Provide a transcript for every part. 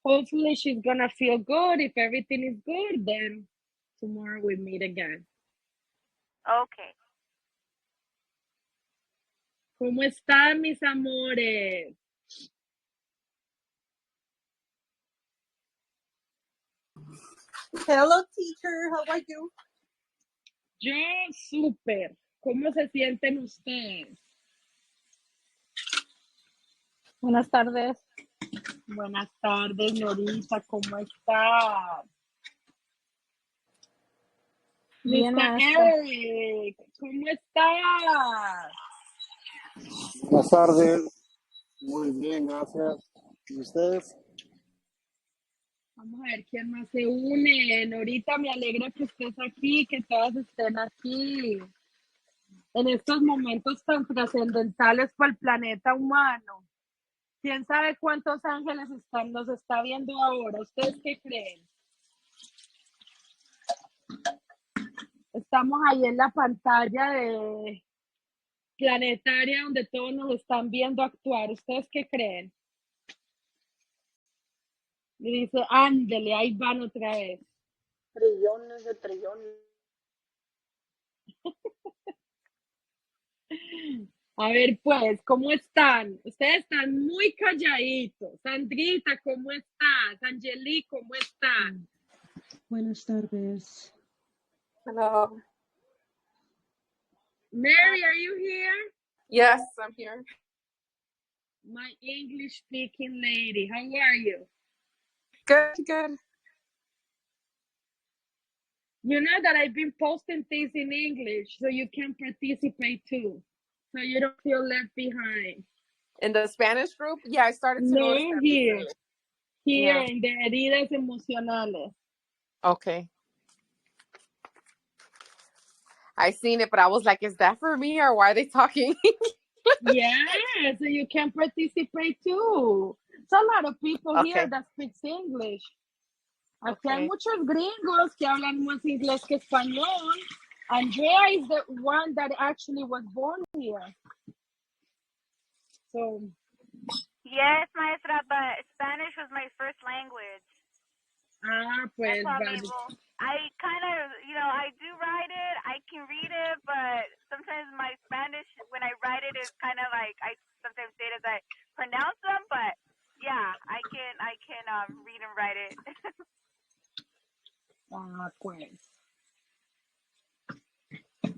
Hopefully she's gonna feel good. If everything is good, then tomorrow we meet again. Okay. ¿Cómo están, mis amores? Hello, teacher. How are you? Yo, súper. ¿Cómo se sienten ustedes? Buenas tardes. Buenas tardes, Norita. ¿Cómo estás? Bien, Mr. maestra. Eric, ¿cómo estás? Buenas tardes. Muy bien, gracias. ¿Y ustedes? Vamos a ver quién más se une. Norita, me alegra que estés aquí, que todas estén aquí. En estos momentos tan trascendentales para el planeta humano. ¿Quién sabe cuántos ángeles nos está viendo ahora? ¿Ustedes qué creen? Estamos ahí en la pantalla de planetaria donde todos nos están viendo actuar. ¿Ustedes qué creen? Y dice, ándele, ahí van otra vez. Trillones de trillones. A ver, pues, ¿cómo están? Ustedes están muy calladitos. Sandrita, ¿cómo estás? Angeli, ¿cómo están? Buenas tardes. Hello. Mary, are you here? Yes, I'm here. My English-speaking lady, how are you? Good. You know that I've been posting things in English so you can participate too, so you don't feel left behind. In the Spanish group? Yeah, I started to No, notice that here recently. Here Yeah. in the heridas emocionales. Okay. I seen it, but I was like, is that for me or why are they talking? Yeah, so you can participate too. There's a lot of people here Okay. that speaks English. Aquí hay Okay. muchos gringos que hablan más inglés que español. Andrea is the one that actually was born here. So, Yes, maestra, but Spanish was my first language. pues, That's why I'm but able. I kind of, I do write it. I can read it, but sometimes my Spanish, when I write it, is kind of like I sometimes say it as I pronounce them. But yeah, I can read and write it. pues.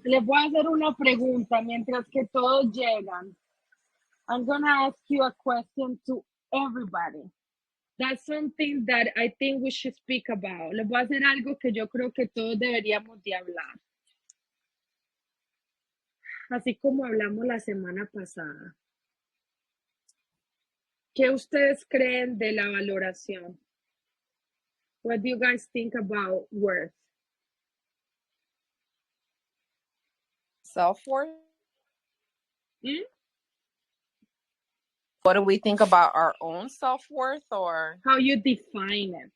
Les voy a hacer una pregunta mientras que todos llegan. I'm gonna ask you a question to everybody. That's something that I think we should speak about. Les voy a hacer algo que yo creo que todos deberíamos de hablar. Así como hablamos la semana pasada. ¿Qué ustedes creen de la valoración? What do you guys think about worth? Self-worth? ¿Mm? What do we think about our own self-worth or? How you define it?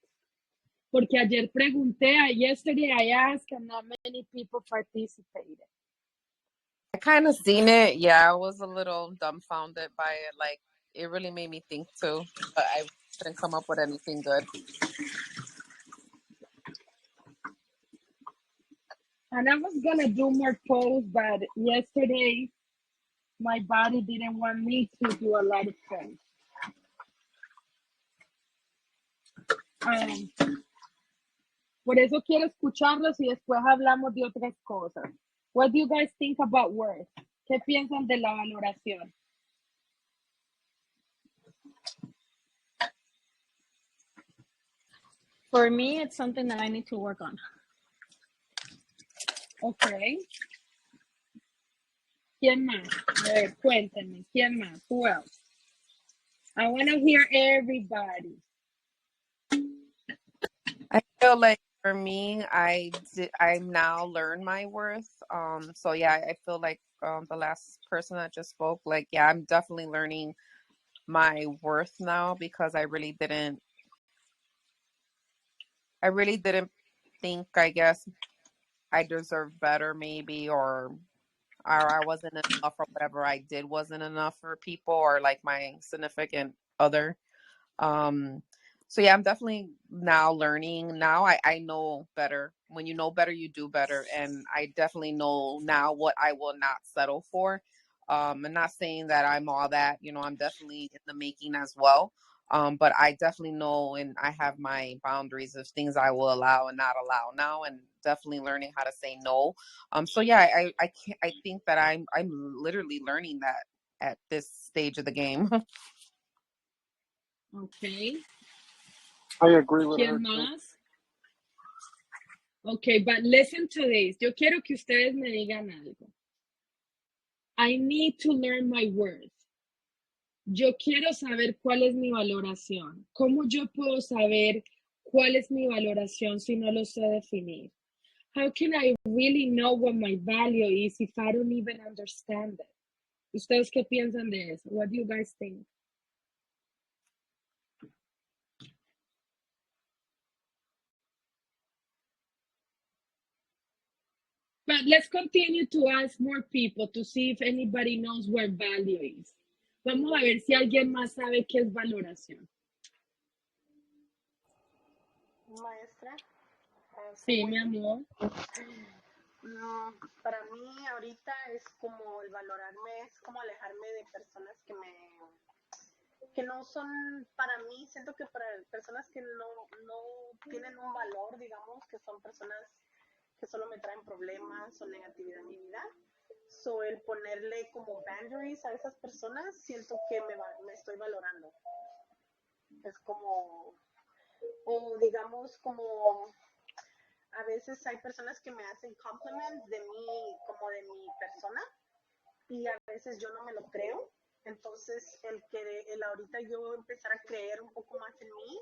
Porque ayer pregunté, yesterday I asked and not many people participated. I kind of seen it. Yeah, I was a little dumbfounded by it. Like, it really made me think too, but I couldn't come up with anything good. And I was gonna do more posts, but yesterday my body didn't want me to do a lot of things. Por eso quiero escucharlos y después hablamos de otras cosas. What do you guys think about worth? ¿Qué piensan de la valoración? For me, it's something that I need to work on. Okay. ¿Quién más? A ver, cuéntenme. ¿Quién más? Who else? I want to hear everybody. I feel like for me, I now learn my worth. So yeah, I feel like the last person that just spoke, like, yeah, I'm definitely learning my worth now because I really didn't think, I guess, I deserved better maybe, or I wasn't enough, or whatever I did wasn't enough for people or like my significant other. So yeah, I'm definitely now learning. Now I know better. When you know better, you do better. And I definitely know now what I will not settle for. I'm not saying that I'm all that, I'm definitely in the making as well. But I definitely know and I have my boundaries of things I will allow and not allow now, and definitely learning how to say no. So yeah, I can't, I think that I'm literally learning that at this stage of the game. Okay. I agree with ¿Quién her too. más? Okay, but listen to this. Yo quiero que ustedes me digan algo. I need to learn my worth. Yo quiero saber cuál es mi valoración. ¿Cómo yo puedo saber cuál es mi valoración si no lo sé definir? How can I really know what my value is if I don't even understand it? ¿Ustedes qué piensan de eso? What do you guys think? But let's continue to ask more people to see if anybody knows what value is. Vamos a ver si alguien más sabe qué es valoración. Maestra, Sí, mi amor. Para mí ahorita es como el valorarme, es como alejarme de personas que no son para mí, siento que para personas que no tienen un valor, digamos, que son personas que solo me traen problemas o negatividad en mi vida. So, el ponerle como boundaries a esas personas, siento que me estoy valorando. Es como, o digamos, como a veces hay personas que me hacen compliments de mí, como de mi persona, y a veces yo no me lo creo. Entonces, el ahorita yo empezar a creer un poco más en mí,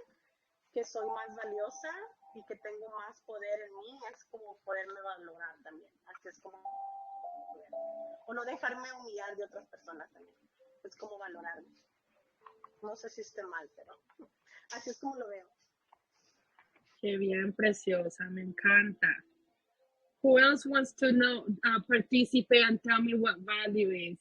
que soy más valiosa y que tengo más poder en mí, es como poderme valorar también. Así es como, o no dejarme humillar de otras personas también. Es como valorarme. No sé si esté mal, pero así es como lo veo. Qué bien, preciosa, me encanta. Who else wants to know, participate and tell me what value is?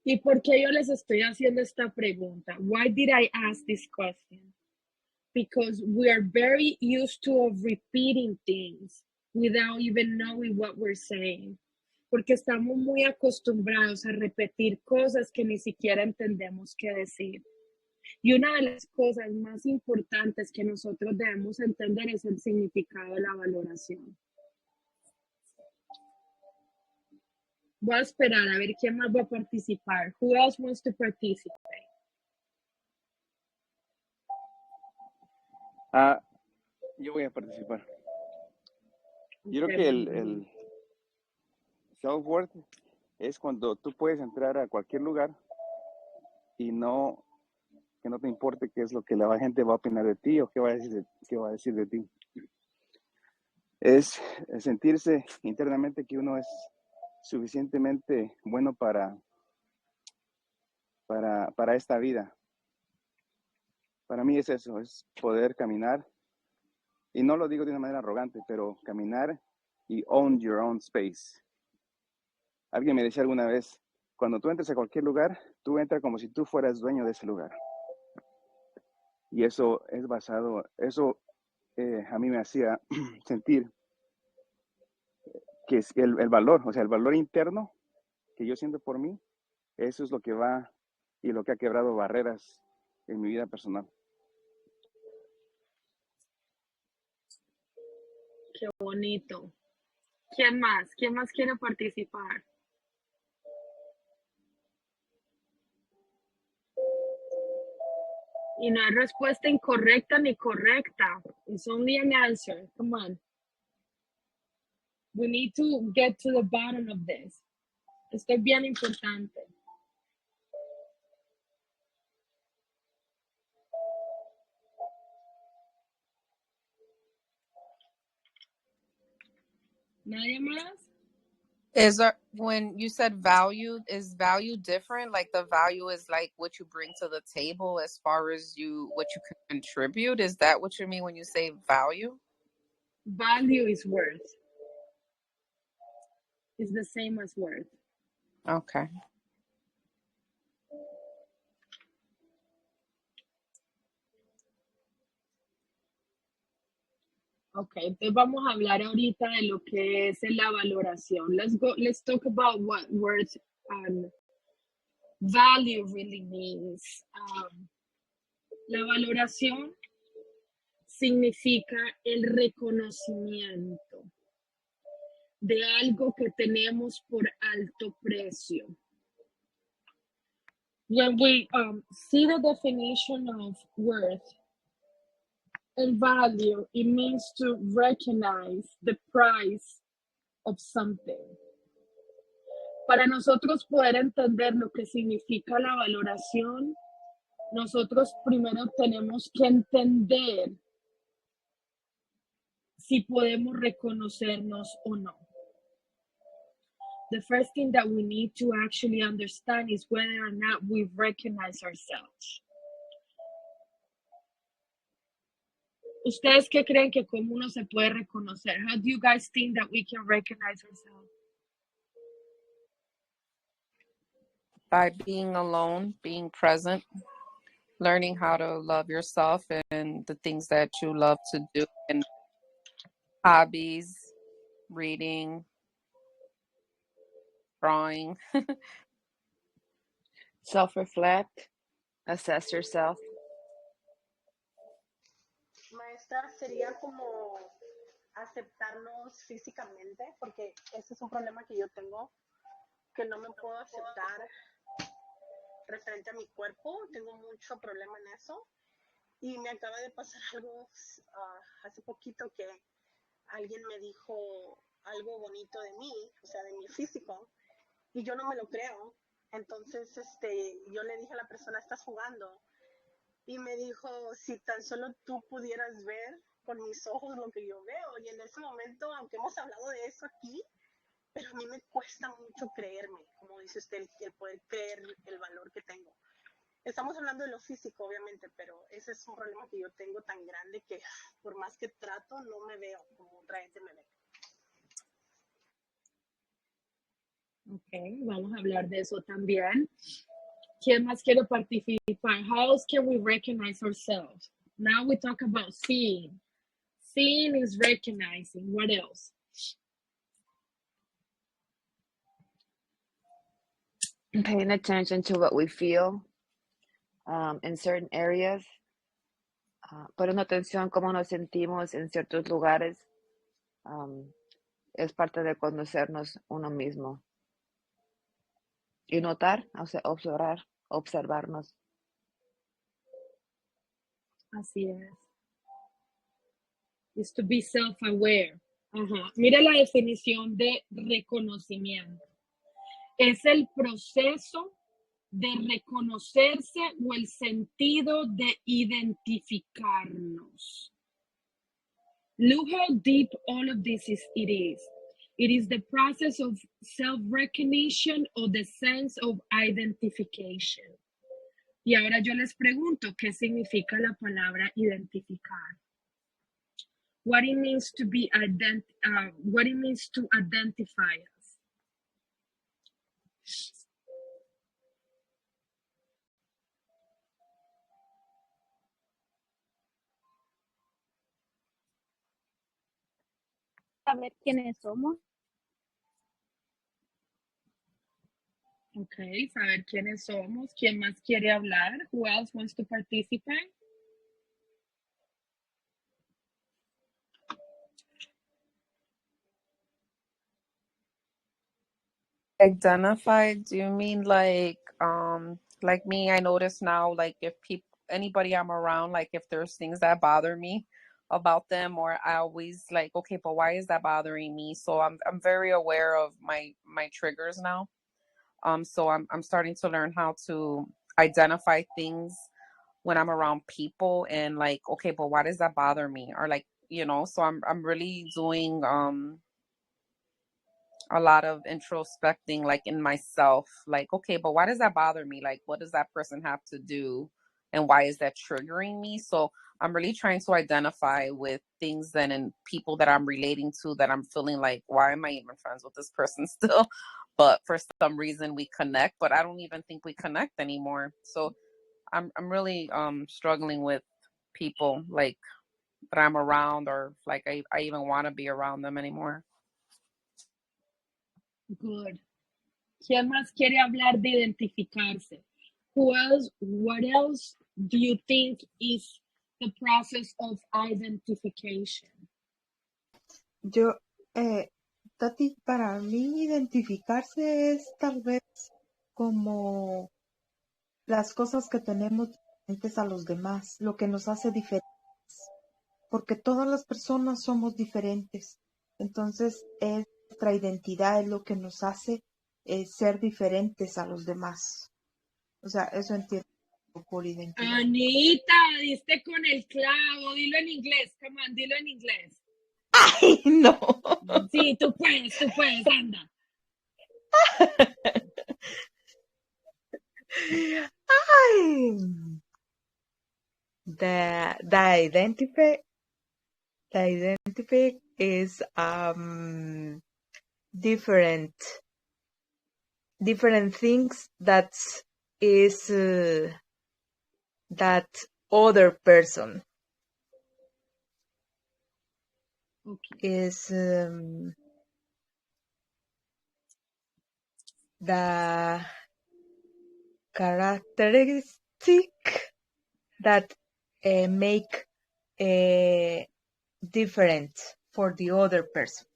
¿Y por qué yo les estoy haciendo esta pregunta? Why did I ask this question? Because we are very used to of repeating things without even knowing what we're saying. Porque estamos muy acostumbrados a repetir cosas que ni siquiera entendemos qué decir. Y una de las cosas más importantes que nosotros debemos entender es el significado de la valoración. Voy a esperar a ver quién más va a participar. Who else wants to participate? Yo voy a participar. Yo creo que el self-worth es cuando tú puedes entrar a cualquier lugar y que no te importe qué es lo que la gente va a opinar de ti o qué va a decir de ti. Es sentirse internamente que uno es suficientemente bueno para esta vida. Para mí es eso, es poder caminar, y no lo digo de una manera arrogante, pero caminar y own your own space. Alguien me decía alguna vez, cuando tú entres a cualquier lugar, tú entras como si tú fueras dueño de ese lugar. Y eso es a mí me hacía sentir que es el valor, o sea, el valor interno que yo siento por mí, eso es lo que va y lo que ha quebrado barreras en mi vida personal. Qué bonito. ¿Quién más? ¿Quién más quiere participar? Y no hay respuesta incorrecta ni correcta. It's only an answer. Come on. We need to get to the bottom of this. Esto es bien importante. ¿Nadie más? Is there, when you said value, is value different? Like the value is like what you bring to the table as far as what you can contribute? Is that what you mean when you say value? Value is worth. It's the same as worth. Okay. Ok, entonces vamos a hablar ahorita de lo que es la valoración. Let's talk about what worth and value really means. La valoración significa el reconocimiento de algo que tenemos por alto precio. When we see the definition of worth and value, it means to recognize the price of something. Para nosotros poder entender lo que significa la valoración, nosotros primero tenemos que entender si podemos reconocernos o no. The first thing that we need to actually understand is whether or not we recognize ourselves. ¿Ustedes qué creen que cómo uno se puede reconocer? How do you guys think that we can recognize ourselves? By being alone, being present, learning how to love yourself and the things that you love to do, and hobbies, reading, drawing. Self-reflect, assess yourself. Maestra, sería como aceptarnos físicamente, porque ese es un problema que yo tengo, que no me puedo aceptar referente a mi cuerpo, tengo mucho problema en eso, y me acaba de pasar algo hace poquito que alguien me dijo algo bonito de mí, o sea, de mi físico, y yo no me lo creo. Entonces, yo le dije a la persona, ¿estás jugando? Y me dijo, si tan solo tú pudieras ver con mis ojos lo que yo veo. Y en ese momento, aunque hemos hablado de eso aquí, pero a mí me cuesta mucho creerme, como dice usted, el poder creer el valor que tengo. Estamos hablando de lo físico, obviamente, pero ese es un problema que yo tengo tan grande que por más que trato, no me veo como otra gente me ve. Ok, vamos a hablar de eso también. ¿Quién más quiere participar? How else can we recognize ourselves? Now we talk about seeing. Seeing is recognizing. What else? Paying attention to what we feel in certain areas. Poniendo atención cómo nos sentimos en ciertos lugares. Es parte de conocernos uno mismo. Y notar, o sea, observarnos. Así es. Is to be self-aware. Ajá. Mira la definición de reconocimiento. Es el proceso de reconocerse o el sentido de identificarnos. Look how deep all of this is. It is. It is the process of self-recognition or the sense of identification. Y ahora yo les pregunto, ¿qué significa la palabra identificar? What it means to be what it means to identify us. Saber quiénes somos. Ok, saber quiénes somos. ¿Quién más quiere hablar? Who else wants to participate? Identify, do you mean like me, I notice now, like if people, anybody I'm around, like if there's things that bother me about them, or I always like, okay, but why is that bothering me? So I'm very aware of my triggers now. So I'm starting to learn how to identify things when I'm around people, and like, okay, but why does that bother me? Or like, so I'm really doing a lot of introspecting, like in myself, like, okay, but why does that bother me? Like, what does that person have to do? and why is that triggering me. So I'm really trying to identify with things then and people that I'm relating to that I'm feeling like, why am I even friends with this person still? But for some reason we connect, but I don't even think we connect anymore. So I'm really struggling with people like that I'm around, or like I even want to be around them anymore. Good. ¿Quién más quiere hablar de identificarse? What else do you think is the process of identification? Yo, Tati, para mí identificarse es tal vez como las cosas que tenemos diferentes a los demás, lo que nos hace diferentes, porque todas las personas somos diferentes. Entonces, es nuestra identidad es lo que nos hace ser diferentes a los demás. O sea, eso entiendo por identidad. Anita, diste con el clavo. Dilo en inglés, come on, dilo en inglés. ¡Ay, no! Sí, tú puedes, anda. Ay. The identify is different things that is that other person is the characteristic that make different for the other person.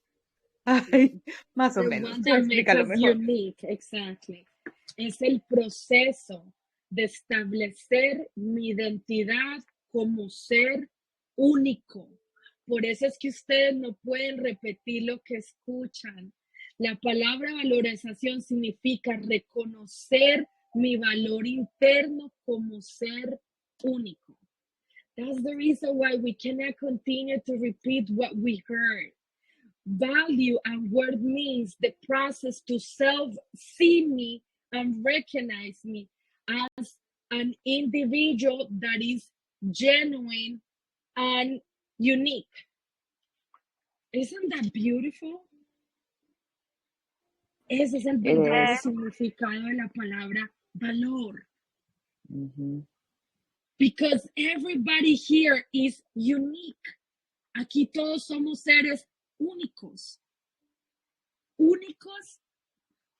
Ay, más o The menos. one Tú that makes explícalo us mejor. unique, exactly. Es el proceso de establecer mi identidad como ser único. Por eso es que ustedes no pueden repetir lo que escuchan. La palabra valorización significa reconocer mi valor interno como ser único. That's the reason why we cannot continue to repeat what we heard. Value and word means the process to self-see me and recognize me as an individual that is genuine and unique. Isn't that beautiful? Ese es el verdadero significado de la palabra valor. Because everybody here is unique. Aquí todos somos seres únicos. Únicos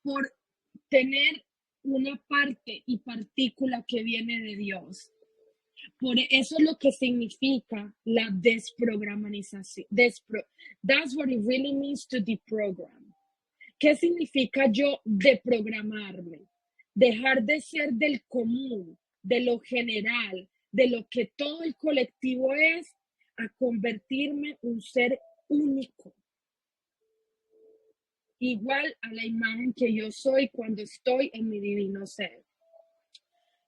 por tener una parte y partícula que viene de Dios. Por eso es lo que significa la desprogramización. That's what it really means to deprogram. ¿Qué significa yo deprogramarme? Dejar de ser del común, de lo general, de lo que todo el colectivo es, a convertirme un ser único. Igual a la imagen que yo soy cuando estoy en mi divino ser.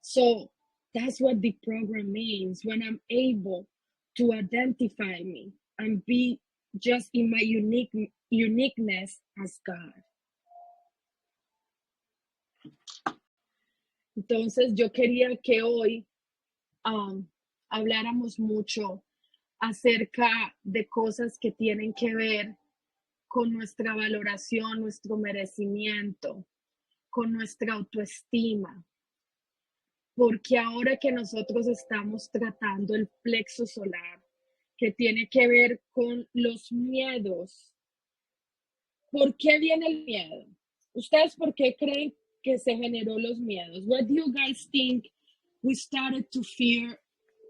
So that's what the program means, when I'm able to identify me and be just in my uniqueness as God. Entonces yo quería que hoy habláramos mucho acerca de cosas que tienen que ver con nuestra valoración, nuestro merecimiento, con nuestra autoestima. Porque ahora que nosotros estamos tratando el plexo solar, que tiene que ver con los miedos. ¿Por qué viene el miedo? ¿Ustedes por qué creen que se generó los miedos? What do you guys think we started to fear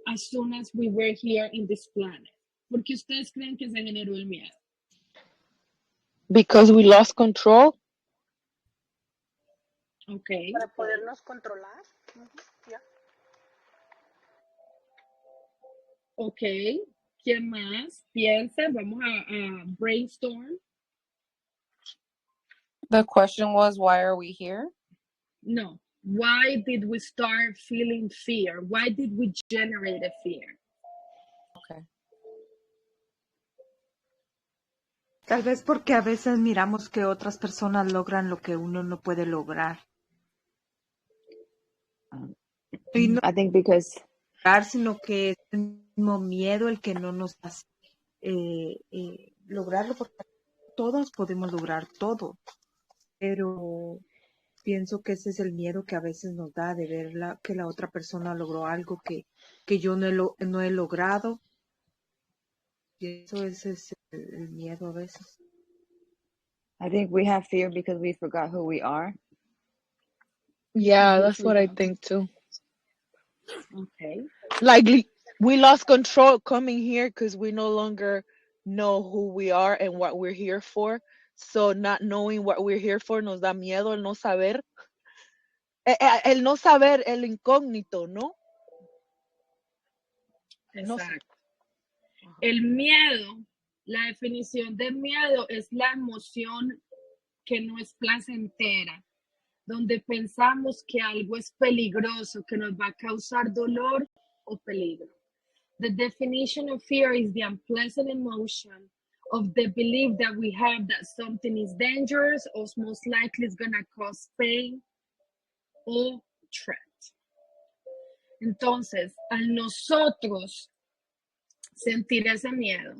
as soon as we were here in this planet? ¿Por qué ustedes creen que se generó el miedo? Because we lost control. Okay. Para podernos controlar. Yeah. Ok. ¿Quién más? Piensa, vamos a brainstorm. The question was, why are we here? No. Why did we start feeling fear? Why did we generate a fear? Okay. Tal vez porque a veces miramos que otras personas logran lo que uno no puede lograr. Y no, I think because sino que es el mismo miedo el que no nos hace lograrlo, porque todos podemos lograr todo, pero pienso que ese es el miedo que a veces nos da de ver que la otra persona logró algo que yo no he logrado, y eso es el miedo a veces. I think we have fear because we forgot who we are. Yeah, We that's what I forgot. think too. Okay. Like we lost control coming here because we no longer know who we are and what we're here for. So not knowing what we're here for nos da miedo el no saber. El no saber, el incógnito, ¿no? No sé. Exacto. El miedo, la definición de miedo es la emoción que no es placentera, donde pensamos que algo es peligroso, que nos va a causar dolor o peligro. The definition of fear is the unpleasant emotion of the belief that we have that something is dangerous or most likely is going to cause pain or threat. Entonces, al nosotros sentir ese miedo,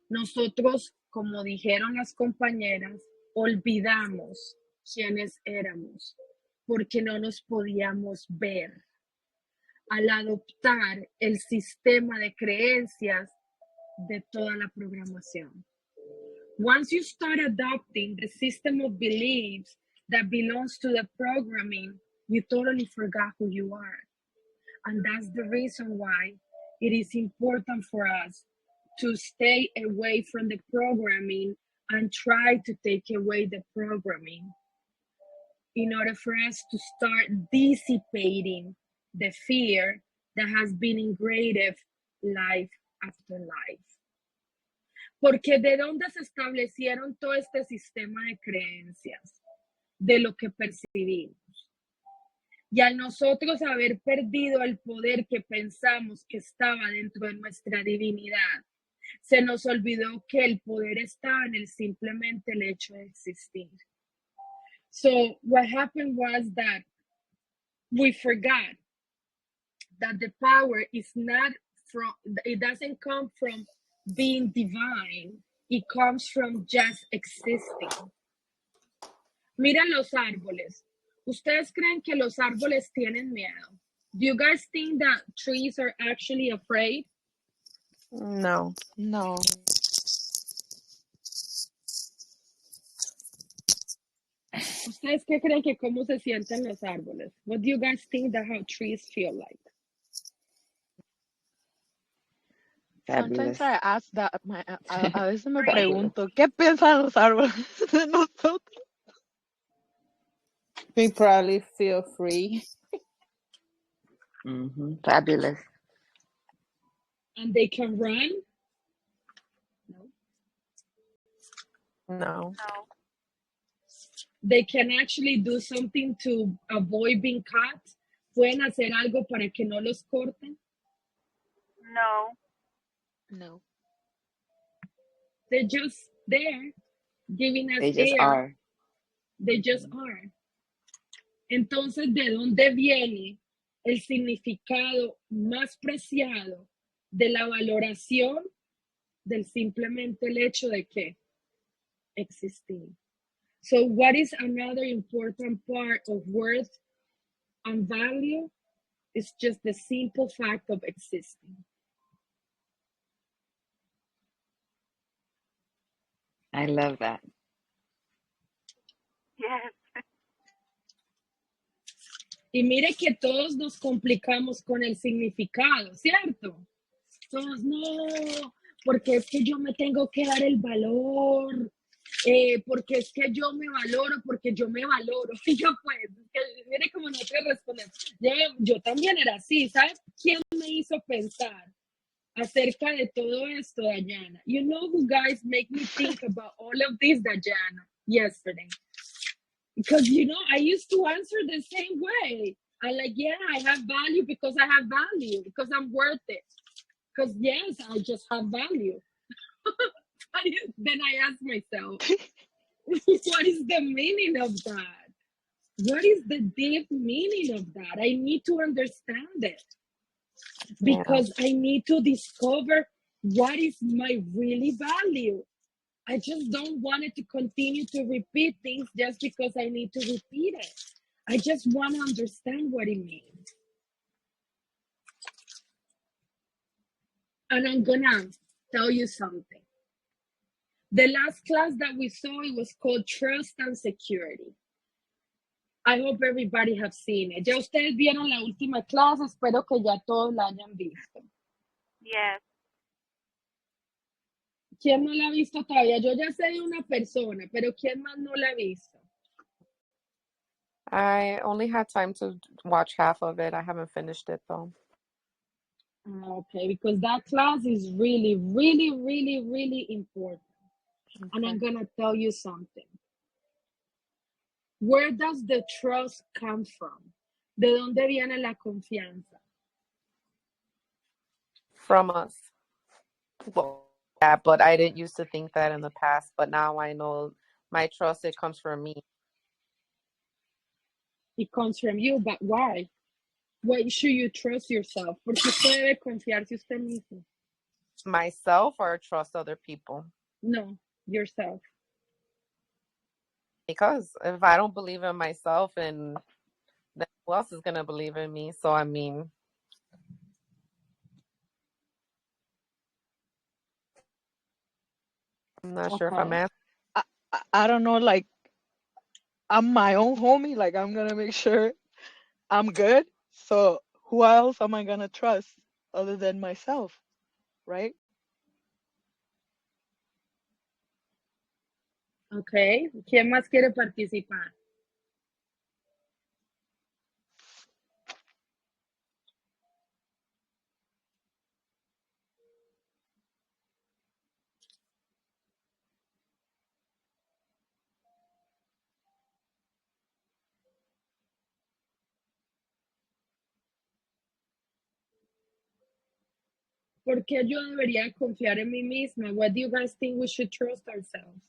nosotros, como dijeron las compañeras, olvidamos quiénes éramos porque no nos podíamos ver al adoptar el sistema de creencias de toda la programación. Once you start adopting the system of beliefs that belongs to the programming, you totally forgot who you are. And that's the reason why it is important for us to stay away from the programming and try to take away the programming in order for us to start dissipating the fear that has been engraved life after life. Porque ¿de dónde se establecieron todo este sistema de creencias? De lo que percibimos. Y al nosotros haber perdido el poder que pensamos que estaba dentro de nuestra divinidad, se nos olvidó que el poder está en simplemente el hecho de existir. So what happened was that we forgot that the power is not from, it doesn't come from being divine, it comes from just existing. Mira los árboles. ¿Ustedes creen que los árboles tienen miedo? Do you guys think that trees are actually afraid? No. No. ¿Ustedes qué creen que cómo se sienten los árboles? What do you guys think that how trees feel like? Sometimes Fabulous. I ask that. A veces me pregunto, ¿qué piensan los árboles de nosotros? We probably feel free. Fabulous. And they can run? No. They can actually do something to avoid being caught. ¿Pueden hacer algo para que no los corten? No. No. They're just there, giving us They just air. are. They just are. Entonces, ¿de dónde viene el significado más preciado de la valoración del simplemente el hecho de que existir? So what is another important part of worth and value? It's just the simple fact of existing. I love that. Yes. Y mire que todos nos complicamos con el significado, ¿cierto? Todos, no, porque es que yo me tengo que dar el valor, porque es que yo me valoro, porque yo me valoro. Y yo pues, mire cómo nosotros respondemos. Yo también era así, ¿sabes? ¿Quién me hizo pensar acerca de todo esto, Dayana? You know who guys make me think about all of this, Dayana, yesterday? Because, you know, I used to answer the same way. I'm like, yeah, I have value because I have value, because I'm worth it. Because, yes, I just have value. Then I ask myself, what is the meaning of that? What is the deep meaning of that? I need to understand it. Yeah. because I need to discover what is my really value. I just don't want it to continue to repeat things just because I need to repeat it. I just want to understand what it means. And I'm gonna tell you something. The last class that we saw, it was called Trust and Security. I hope everybody have seen it. Ya ustedes vieron la última clase, espero que ya todos la hayan visto. Yes. ¿Quién no la ha visto todavía? Yo ya sé de una persona, pero ¿quién más no la ha visto? I only had time to watch half of it. I haven't finished it though. Okay, because that class is really, really, really, really important. And I'm Okay. gonna tell you something. Where does the trust come from? ¿De dónde viene la confianza? From us. Well, yeah, but I didn't used to think that in the past, but now I know my trust, it comes from me. It comes from you, but why? Why should you trust yourself? Porque usted debe confiarse usted mismo. Myself or trust other people? No, yourself. Because if I don't believe in myself, and then who else is gonna believe in me? So I mean, I'm not sure if I'm Okay. asking. I don't know, like I'm my own homie, like I'm gonna make sure I'm good. So who else am I gonna trust other than myself, right? Okay. ¿Quién más quiere participar? ¿Por qué yo debería confiar en mí misma? What do you guys think we should trust ourselves?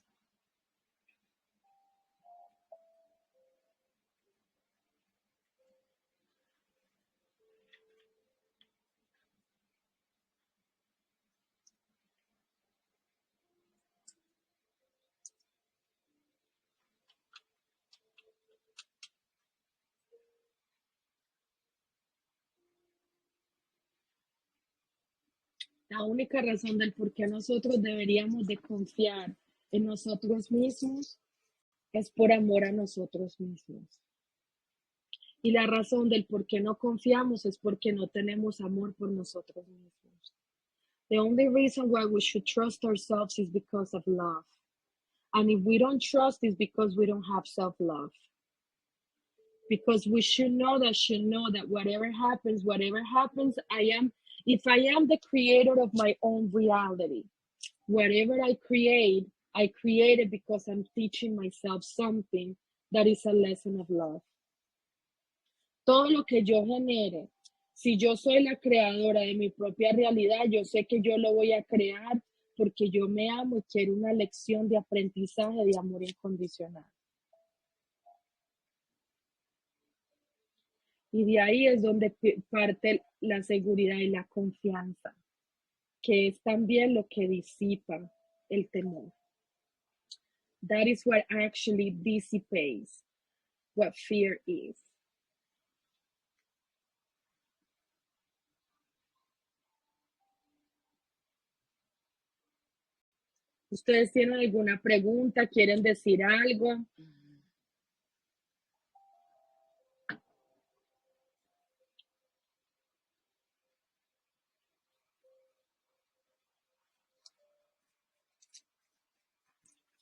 La única razón del por qué nosotros deberíamos de confiar en nosotros mismos es por amor a nosotros mismos. Y la razón del por qué no confiamos es porque no tenemos amor por nosotros mismos. The only reason why we should trust ourselves is because of love. And if we don't trust, it's because we don't have self-love. Because we should know that whatever happens, if I am the creator of my own reality. Whatever I create it because I'm teaching myself something that is a lesson of love. Todo lo que yo genere, si yo soy la creadora de mi propia realidad, yo sé que yo lo voy a crear porque yo me amo y quiero una lección de aprendizaje de amor incondicional. Y de ahí es donde parte la seguridad y la confianza, que es también lo que disipa el temor. That is what actually dissipates what fear is. ¿Ustedes tienen alguna pregunta? ¿Quieren decir algo?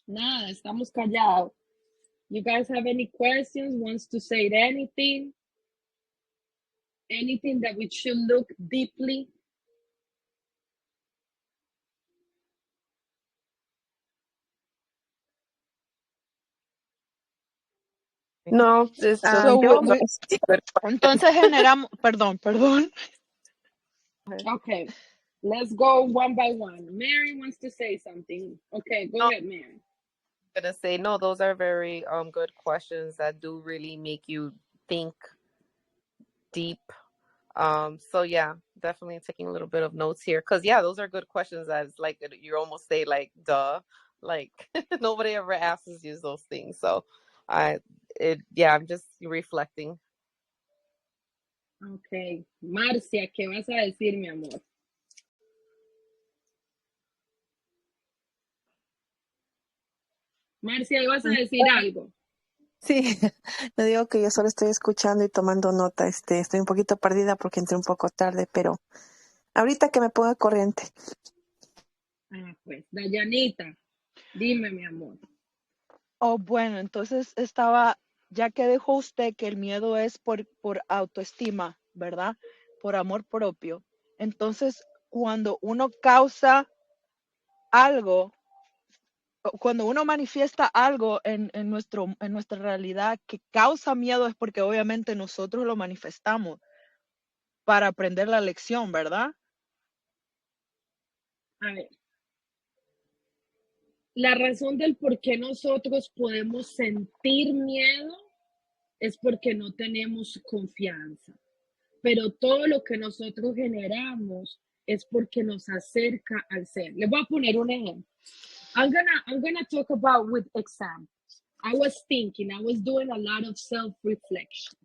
Nada, estamos callados. You guys have any questions? Wants to say anything? Anything that we should look deeply? No, it's just So those are we good questions. entonces generamos, perdón. Okay, let's go one by one. Mary wants to say something. Okay, go No, ahead, Mary. I'm gonna say no. Those are very good questions that do really make you think deep So yeah, definitely taking a little bit of notes here because yeah, those are good questions. As like you almost say like duh, like nobody ever asks you those things. So I I'm just reflecting. Ok. Marcia, ¿qué vas a decir, mi amor? Marcia, ¿ibas a decir algo? Sí, le digo que yo solo estoy escuchando y tomando nota. Estoy un poquito perdida porque entré un poco tarde, pero ahorita que me ponga al corriente. Ah, pues, Dayanita, dime, mi amor. Oh, bueno, entonces ya que dijo usted que el miedo es por autoestima, ¿verdad? Por amor propio. Entonces, cuando uno causa algo, cuando uno manifiesta algo en nuestra realidad que causa miedo es porque obviamente nosotros lo manifestamos para aprender la lección, ¿verdad? A ver, la razón del por qué nosotros podemos sentir miedo es porque no tenemos confianza. Pero todo lo que nosotros generamos es porque nos acerca al ser. Les voy a poner un ejemplo. I'm gonna talk about with examples. I was doing a lot of self-reflection.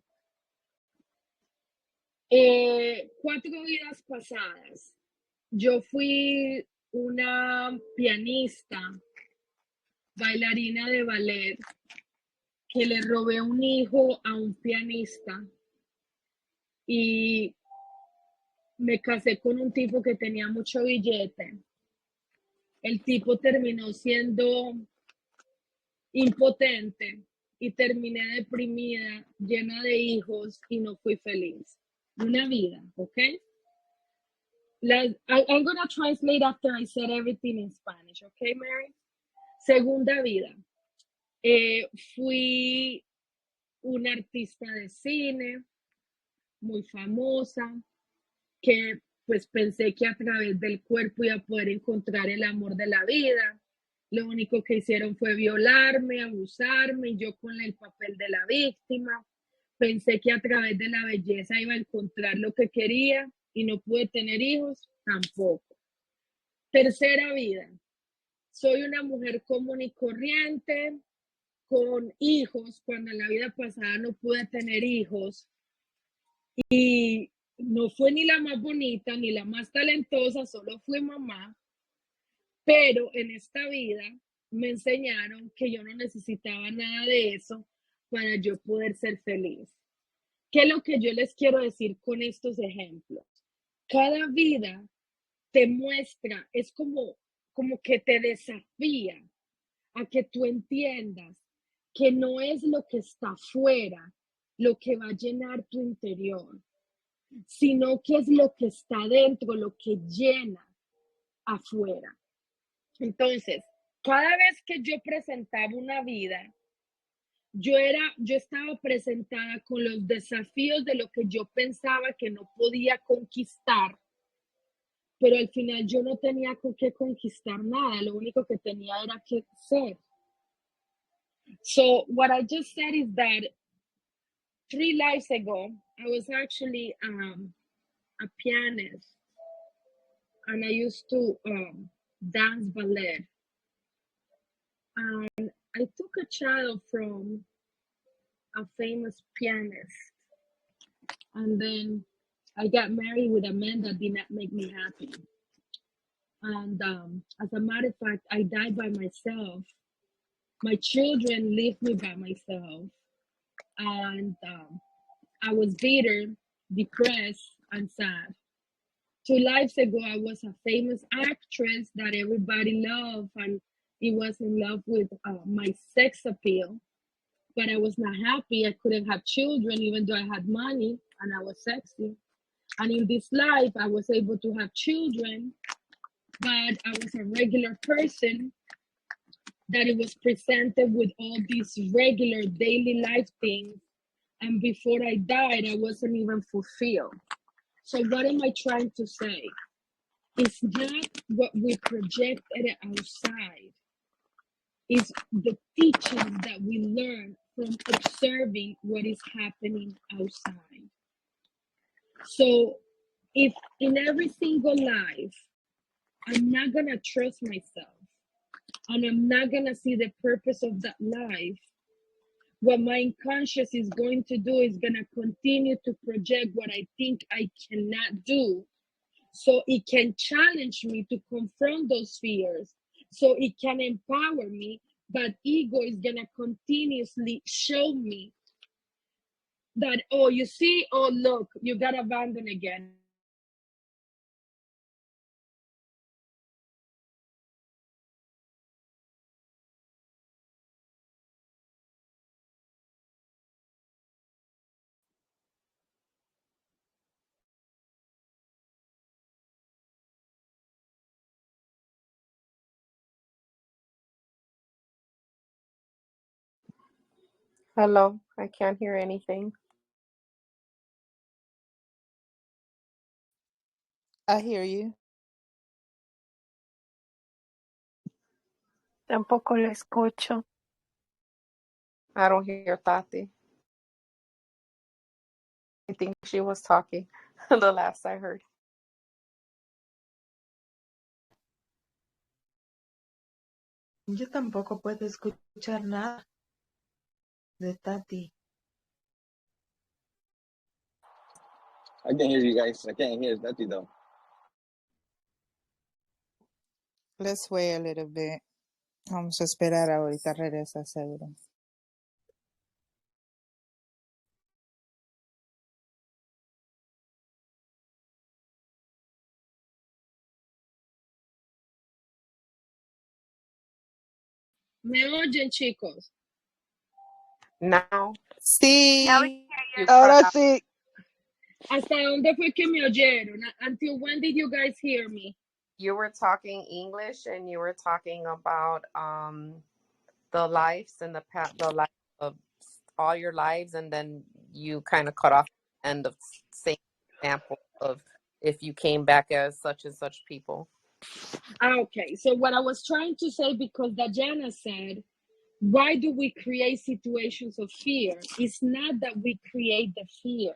4 vidas pasadas, yo fui una pianista, bailarina de ballet, que le robé un hijo a un pianista y me casé con un tipo que tenía mucho billete. El tipo terminó siendo impotente y terminé deprimida, llena de hijos y no fui feliz. Una vida, ¿ok? I'm going to translate after I said everything in Spanish, ¿ok, Mary? Segunda vida. Fui una artista de cine muy famosa, que pues pensé que a través del cuerpo iba a poder encontrar el amor de la vida. Lo único que hicieron fue violarme, abusarme, y yo con el papel de la víctima. Pensé que a través de la belleza iba a encontrar lo que quería y no pude tener hijos, tampoco. Tercera vida. Soy una mujer común y corriente, con hijos, cuando en la vida pasada no pude tener hijos. Y no fue ni la más bonita ni la más talentosa, solo fui mamá, pero en esta vida me enseñaron que yo no necesitaba nada de eso para yo poder ser feliz. ¿Qué es lo que yo les quiero decir con estos ejemplos? Cada vida te muestra, es como que te desafía a que tú entiendas que no es lo que está afuera lo que va a llenar tu interior, sino que es lo que está dentro, lo que llena afuera. Entonces, cada vez que yo presentaba una vida, yo estaba presentada con los desafíos de lo que yo pensaba que no podía conquistar, pero al final yo no tenía con qué conquistar nada, lo único que tenía era que ser. So what I just said is that 3 lives ago, I was actually a pianist, and I used to dance ballet. And I took a child from a famous pianist, and then I got married with a man that did not make me happy. And as a matter of fact, I died by myself. My children left me by myself, and I was bitter, depressed, and sad. 2 lives ago, I was a famous actress that everybody loved, and he was in love with my sex appeal. But I was not happy. I couldn't have children, even though I had money and I was sexy. And in this life, I was able to have children, but I was a regular person that it was presented with all these regular daily life things. And before I died, I wasn't even fulfilled. So what am I trying to say? It's not what we projected outside. It's the teachings that we learn from observing what is happening outside. So if in every single life, I'm not going to trust myself and I'm not going to see the purpose of that life, what my unconscious is going to do is going to continue to project what I think I cannot do. So it can challenge me to confront those fears. So it can empower me, but ego is going to continuously show me that, oh, you see, oh, look, you got abandoned again. Hello, I can't hear anything. I hear you. Tampoco la escucho. I don't hear Tati. I think she was talking the last I heard. Yo tampoco puedo escuchar nada de Tati. I can hear you guys. I can't hear Tati though. Let's wait a little bit. Vamos a esperar, ahorita regresa seguro. ¿Me oyen, chicos? Now Sí. Now we can hear you you. cut Ahora out. sí. ¿Hasta dónde fue que me oyeron? Until when did you guys hear me? You were talking English and you were talking about the lives and the life of all your lives, and then you kind of cut off the end of saying example of if you came back as such and such people. Okay, so what I was trying to say, because Diana said, why do we create situations of fear? It's not that we create the fear.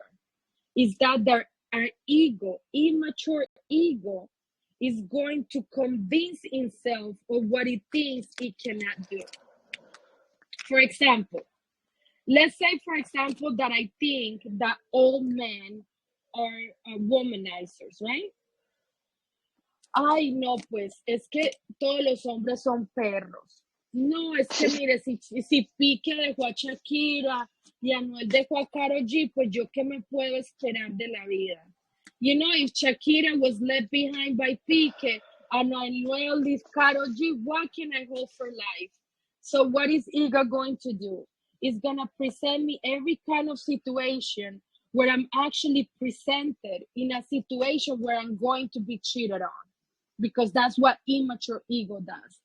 It's that our ego, immature ego, is going to convince itself of what it thinks it cannot do. For example, let's say, for example, that I think that all men are womanizers, right? Ay, no, pues es que todos los hombres son perros. No, es que mire, si Pique dejó a Shakira y Anuel dejó a Karol G, pues yo qué me puedo esperar de la vida. You know, if Shakira was left behind by Pique and Anuel leaves Karol G, what can I hope for life? So what is ego going to do? It's going to present me every kind of situation where I'm actually presented in a situation where I'm going to be cheated on, because that's what immature ego does.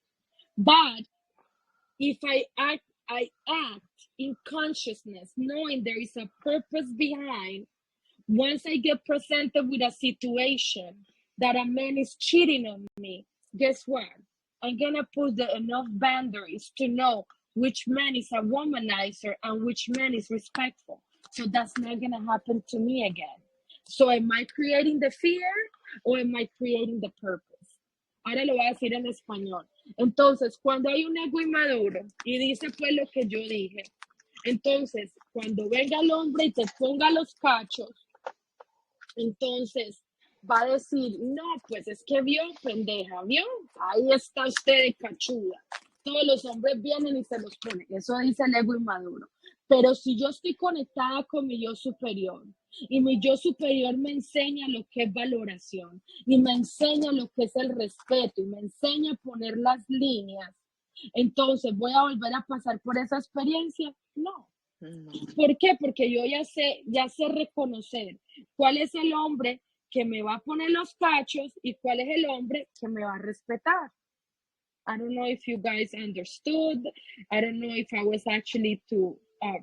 But if I act in consciousness, knowing there is a purpose behind, once I get presented with a situation that a man is cheating on me, guess what? I'm gonna put enough boundaries to know which man is a womanizer and which man is respectful. So that's not gonna happen to me again. So am I creating the fear or am I creating the purpose? Ahora lo voy a decir en español. Entonces, cuando hay un ego inmaduro y dice pues lo que yo dije, entonces, cuando venga el hombre y te ponga los cachos, entonces va a decir, no, pues es que vio, pendeja, vio, ahí está usted de cachuda. Todos los hombres vienen y se los ponen. Eso dice el ego inmaduro. Pero si yo estoy conectada con mi yo superior y mi yo superior me enseña lo que es valoración y me enseña lo que es el respeto y me enseña a poner las líneas, entonces voy a volver a pasar por esa experiencia. No. ¿Por qué? Porque yo ya sé reconocer cuál es el hombre que me va a poner los cachos y cuál es el hombre que me va a respetar. I don't know if you guys understood. I don't know if I was actually to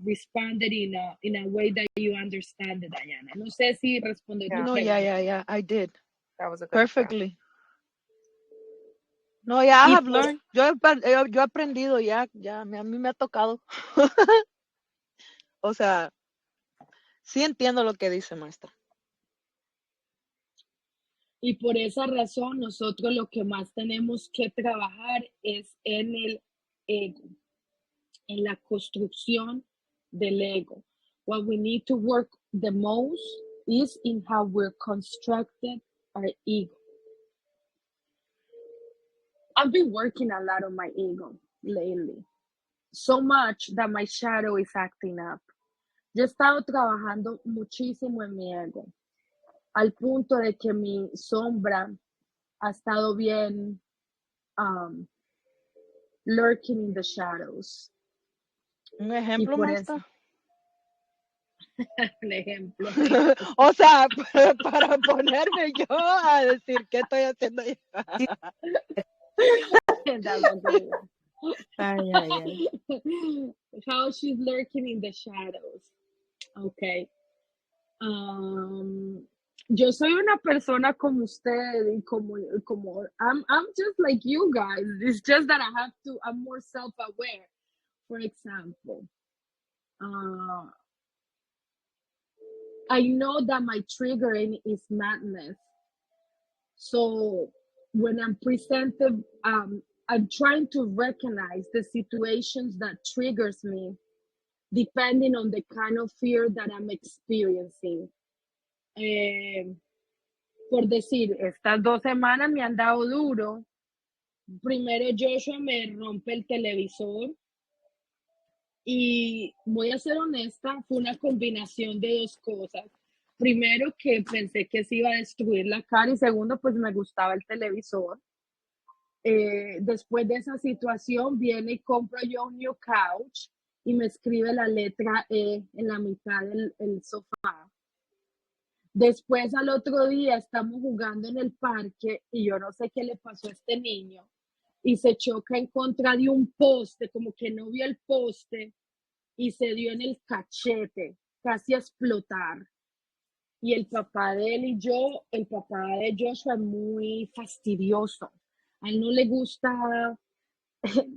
responded in a way that you understand, Diana. No sé si respondí tu No, pregunta. yeah, I did. That was a good Perfectly. No, yeah, I Y have por, learned. Yo he aprendido ya, a mí me ha tocado. O sea, sí entiendo lo que dice, maestra. Y por esa razón nosotros lo que más tenemos que trabajar es en el ego, en la construcción del ego. What we need to work the most is in how we're constructed our ego. I've been working a lot on my ego lately. So much that my shadow is acting up. Yo he estado trabajando muchísimo en mi ego, al punto de que mi sombra ha estado bien lurking in the shadows. Un Y ejemplo, por maestra. eso, el ejemplo. O sea, para ponerme yo a decir qué estoy haciendo yo. That's a good one. Ay, ay, ay. How she's lurking in the shadows. Okay. Yo soy una persona como usted y como I'm just like you guys. It's just that I'm more self-aware. For example, I know that my triggering is madness. So when I'm presented, I'm trying to recognize the situations that triggers me, depending on the kind of fear that I'm experiencing. Por decir, estas 2 semanas me han dado duro. Primero Joshua me rompe el televisor y voy a ser honesta, fue una combinación de 2 cosas. Primero que pensé que se iba a destruir la cara y segundo pues me gustaba el televisor. Después de esa situación viene y compro yo un new couch y me escribe la letra E en la mitad del sofá. Después al otro día estamos jugando en el parque y yo no sé qué le pasó a este niño y se choca en contra de un poste, como que no vio el poste y se dio en el cachete, casi a explotar. Y el papá de él y yo, el papá de Joshua es muy fastidioso. A él no le gusta.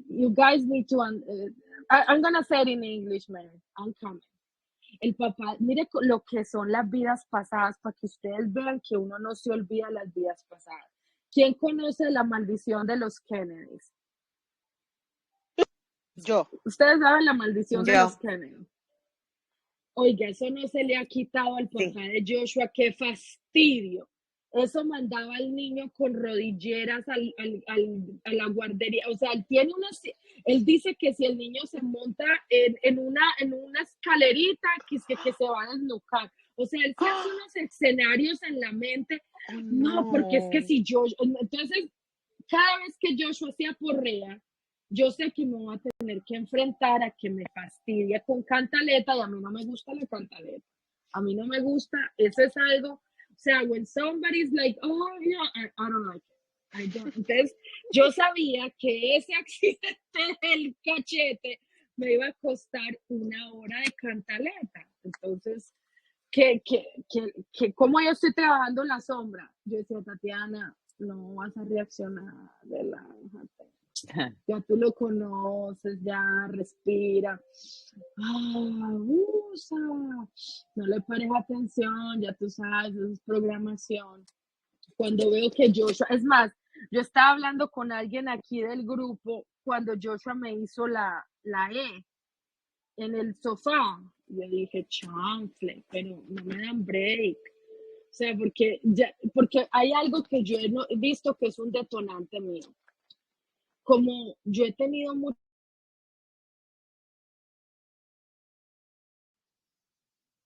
You guys need to. I'm gonna say it in English, man. I'm coming. El papá, mire lo que son las vidas pasadas, para que ustedes vean que uno no se olvida las vidas pasadas. ¿Quién conoce la maldición de los Kennedys? Yo. Ustedes saben la maldición de Yo. los Kennedy. Oiga, eso no se le ha quitado al papá de Joshua, qué fastidio. Eso mandaba al niño con rodilleras a la guardería. O sea, él dice que si el niño se monta en una escalerita, que se va a desnucar. O sea, él se hace unos escenarios en la mente. No, porque es que si Joshua. Entonces, cada vez que Joshua hacía porrea, yo sé que me voy a tener que enfrentar a que me fastidie con cantaleta y a mí no me gusta la cantaleta. A mí no me gusta, eso es algo, o sea, when somebody's like, oh, yeah, I don't like it. I don't. Entonces, yo sabía que ese accidente del cachete me iba a costar 1 hora de cantaleta. Entonces, ¿cómo yo estoy trabajando la sombra? Yo decía, Tatiana, no vas a reaccionar, relájate. Ya tú lo conoces, ya respira. Usa. No le pares atención, ya tú sabes, eso es programación. Cuando veo que Joshua, es más, yo estaba hablando con alguien aquí del grupo cuando Joshua me hizo la E en el sofá. Yo dije, chanfle, pero no me dan break. O sea, porque hay algo que yo he visto que es un detonante mío. Como yo he tenido mucho.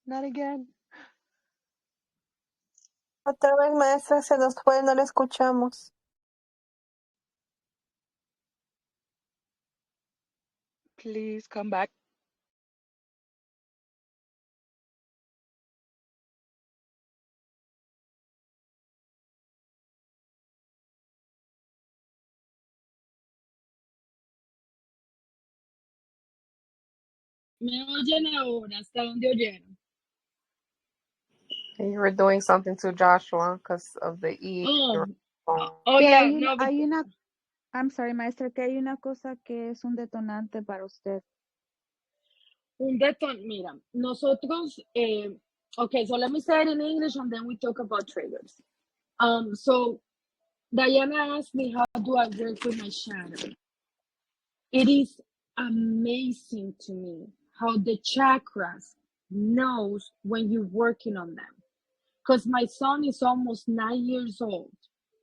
Not again. Otra vez, maestra, se nos fue, no la escuchamos. Please come back. ¿Me oyen ahora? ¿Hasta dónde oyeron? You were doing something to Joshua because of the E. Oh, Que yeah, hay una, I'm sorry, maestra, que hay una cosa que es un detonante para usted. Mira, nosotros, okay, so let me say it in English and then we talk about triggers. So Diana asked me, how do I work with my shadow? It is amazing to me how the chakras knows when you're working on them. Because my son is almost 9 years old.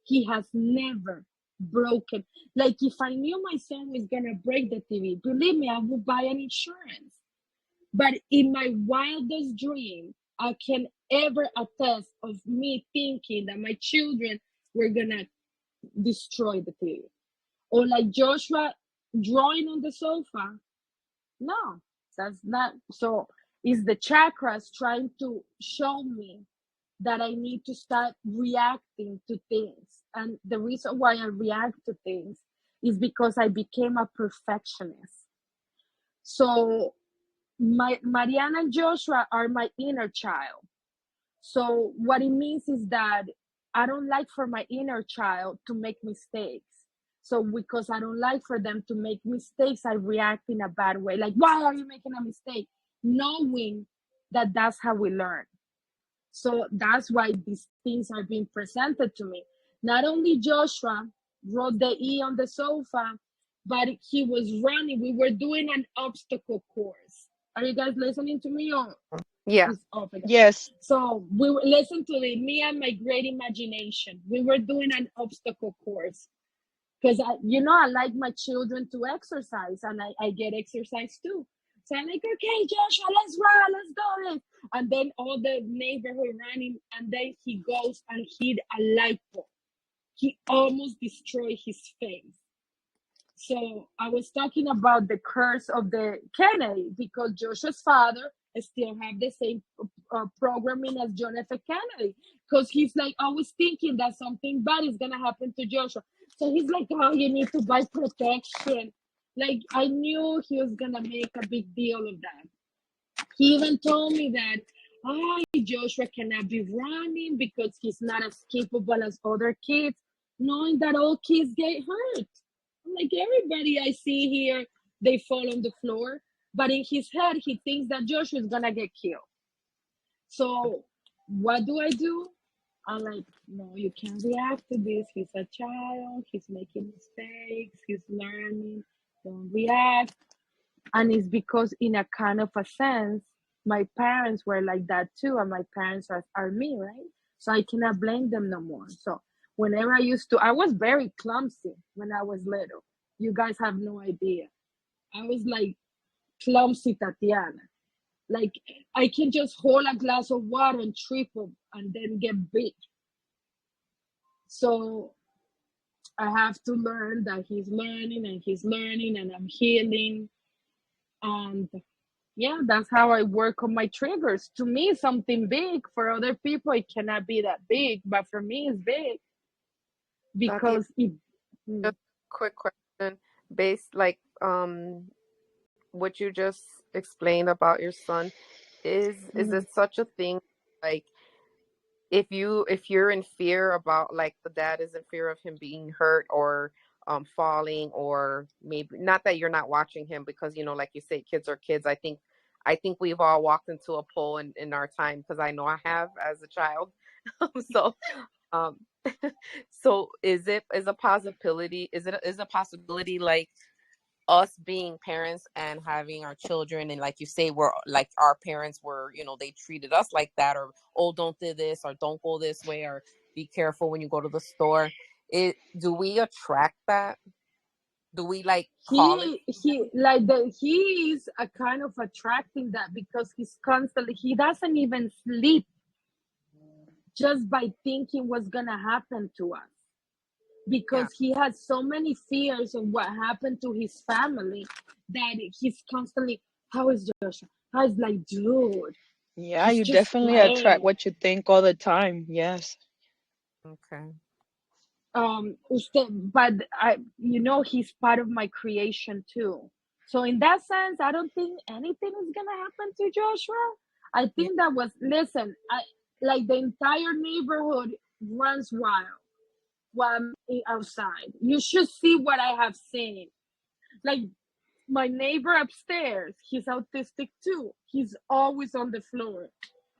He has never broken. Like, if I knew my son was gonna break the TV, believe me, I would buy an insurance. But in my wildest dream, I can ever attest of me thinking that my children were gonna destroy the TV. Or like Joshua drawing on the sofa. No, that's not. So is the chakras trying to show me that I need to start reacting to things. And the reason why I react to things is because I became a perfectionist. So my Mariana and Joshua are my inner child. So what it means is that I don't like for my inner child to make mistakes. So because I don't like for them to make mistakes, I react in a bad way. Like, why are you making a mistake? Knowing that that's how we learn. So that's why these things are being presented to me. Not only Joshua wrote the E on the sofa, but he was running. We were doing an obstacle course. Are you guys listening to me? Or Yeah. is off again? Yes. So we listen to it. Me and my great imagination. We were doing an obstacle course because I like my children to exercise, and I get exercise too. So I'm like, okay, Joshua, let's run, let's do it. And then all the neighborhood running, and then he goes and hit a light bulb. He almost destroyed his face. So I was talking about the curse of the Kennedy because Joshua's father still have the same programming as John F. Kennedy because he's like always thinking that something bad is gonna happen to Joshua. So he's like, oh, you need to buy protection. Like I knew he was gonna make a big deal of that. He even told me that, Joshua cannot be running because he's not as capable as other kids, knowing that all kids get hurt. I'm like, everybody I see here, they fall on the floor. But in his head, he thinks that Joshua is going to get killed. So what do? I'm like, no, you can't react to this. He's a child. He's making mistakes. He's learning. Don't react. And it's because in a kind of a sense, my parents were like that too, and my parents are me, right? So I cannot blame them no more. So whenever I was very clumsy when I was little. You guys have no idea. I was like clumsy Tatiana. Like I can just hold a glass of water and trip up and then get big. So I have to learn that he's learning and I'm healing. And yeah, that's how I work on my triggers. To me, something big. For other people, it cannot be that big, but for me, it's big Tati, because it. just quick question. Based like what you just explained about your son, is it such a thing like if you're in fear about like the dad is in fear of him being hurt or falling, or maybe not that you're not watching him because like you say kids are kids. I think we've all walked into a pole in our time because I know I have as a child. So um so is a possibility is a possibility like us being parents and having our children, and like you say, we're like our parents were, they treated us like that, or oh, don't do this, or don't go this way, or be careful when you go to the store. Do we attract that? Do we like call it? He is a kind of attracting that because he doesn't even sleep just by thinking what's gonna happen to us. Yeah. Because he has so many fears of what happened to his family that he's constantly, how is Joshua? How is like, dude, Yeah, he's you just definitely attract playing. what you think all the time. Yes. Okay. But he's part of my creation too. So in that sense, I don't think anything is gonna happen to Joshua. I Yeah. think that was listen. I like the entire neighborhood runs wild while I'm outside. You should see what I have seen. Like my neighbor upstairs, he's autistic too. He's always on the floor.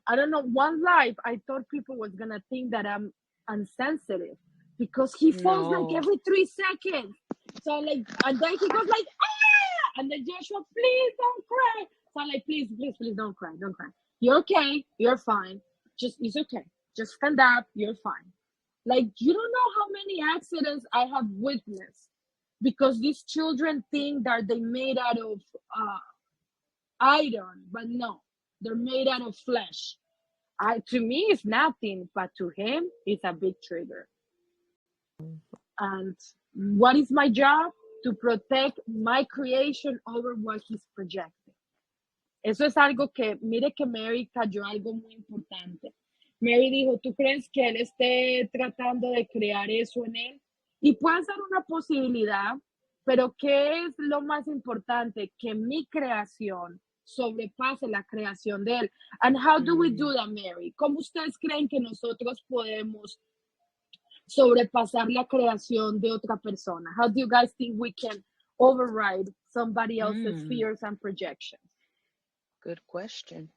I don't know. One life, I thought people was gonna think that I'm and sensitive because he falls like No. every 3 seconds. So like, and then he goes like, ah! And then Joshua, please don't cry. So I'm like, please, please, please don't cry, don't cry. You're okay, you're fine. It's okay. Just stand up, you're fine. Like, you don't know how many accidents I have witnessed because these children think that they made out of iron, but no, they're made out of flesh. To me, it's nothing, but to him, it's a big trigger. And what is my job? To protect my creation over what he's projecting. Eso es algo que, mire que Mary cayó algo muy importante. Mary dijo, ¿tú crees que él esté tratando de crear eso en él? Y puede ser una posibilidad, pero ¿qué es lo más importante? Que mi creación sobrepase la creación de él. And how do we do that, Mary? ¿Cómo ustedes creen que nosotros podemos sobrepasar la creación de otra persona? How do you guys think we can override somebody else's fears and projections? Good question.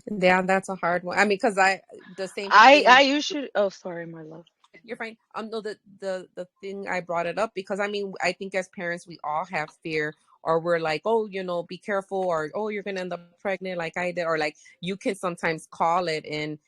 Yeah, that's a hard one. I mean, because the same I thing. usually. Oh, sorry, my love. You're fine. No, the thing I brought it up because I mean, I think as parents we all have fear, or we're like, oh, be careful, or oh, you're gonna end up pregnant like I did, or like you can sometimes call it, and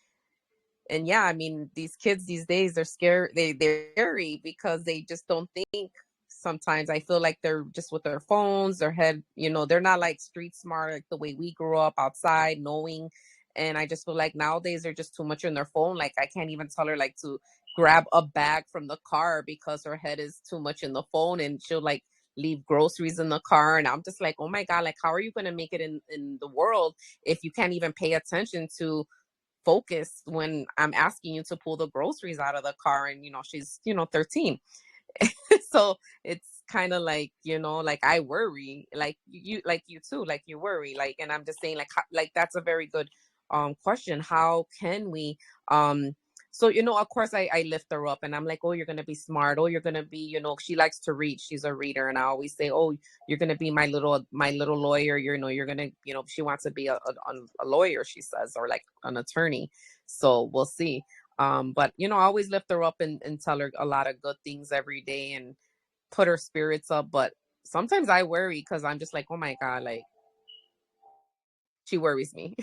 yeah, I mean, these kids these days they're scared, they're scary because they just don't think. Sometimes I feel like they're just with their phones, their head, they're not like street smart like the way we grew up outside knowing. And I just feel like nowadays they're just too much in their phone. Like I can't even tell her like to grab a bag from the car because her head is too much in the phone, and she'll like leave groceries in the car. And I'm just like, oh my God, like how are you going to make it in the world if you can't even pay attention to focus when I'm asking you to pull the groceries out of the car? And she's 13. So it's kind of like, like I worry, like you too, like you worry, like, and I'm just saying like that's a very good question. How can we so of course I lift her up and I'm like, oh, you're gonna be smart, oh, you're gonna be, she likes to read, she's a reader, and I always say, oh, you're gonna be my little lawyer, you're gonna, she wants to be a lawyer, she says, or like an attorney. So we'll see. But I always lift her up and tell her a lot of good things every day and put her spirits up. But sometimes I worry because I'm just like, oh my God, like she worries me.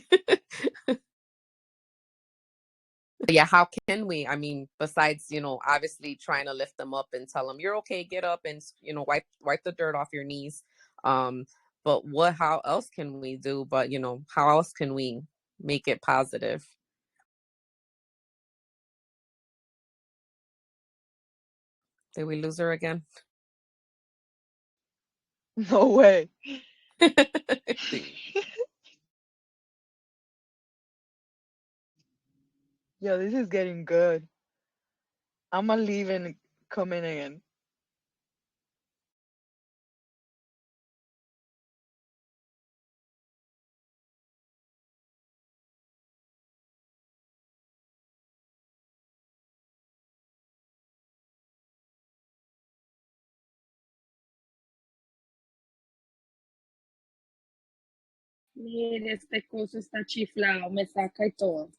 Yeah, how can we? I mean, besides, obviously trying to lift them up and tell them you're okay, get up and wipe the dirt off your knees. But how else can we do? But how else can we make it positive? Did we lose her again? No way. Yo, this is getting good. I'm gonna leave and come in again. Mire, este coso está chiflado, me saca y todo.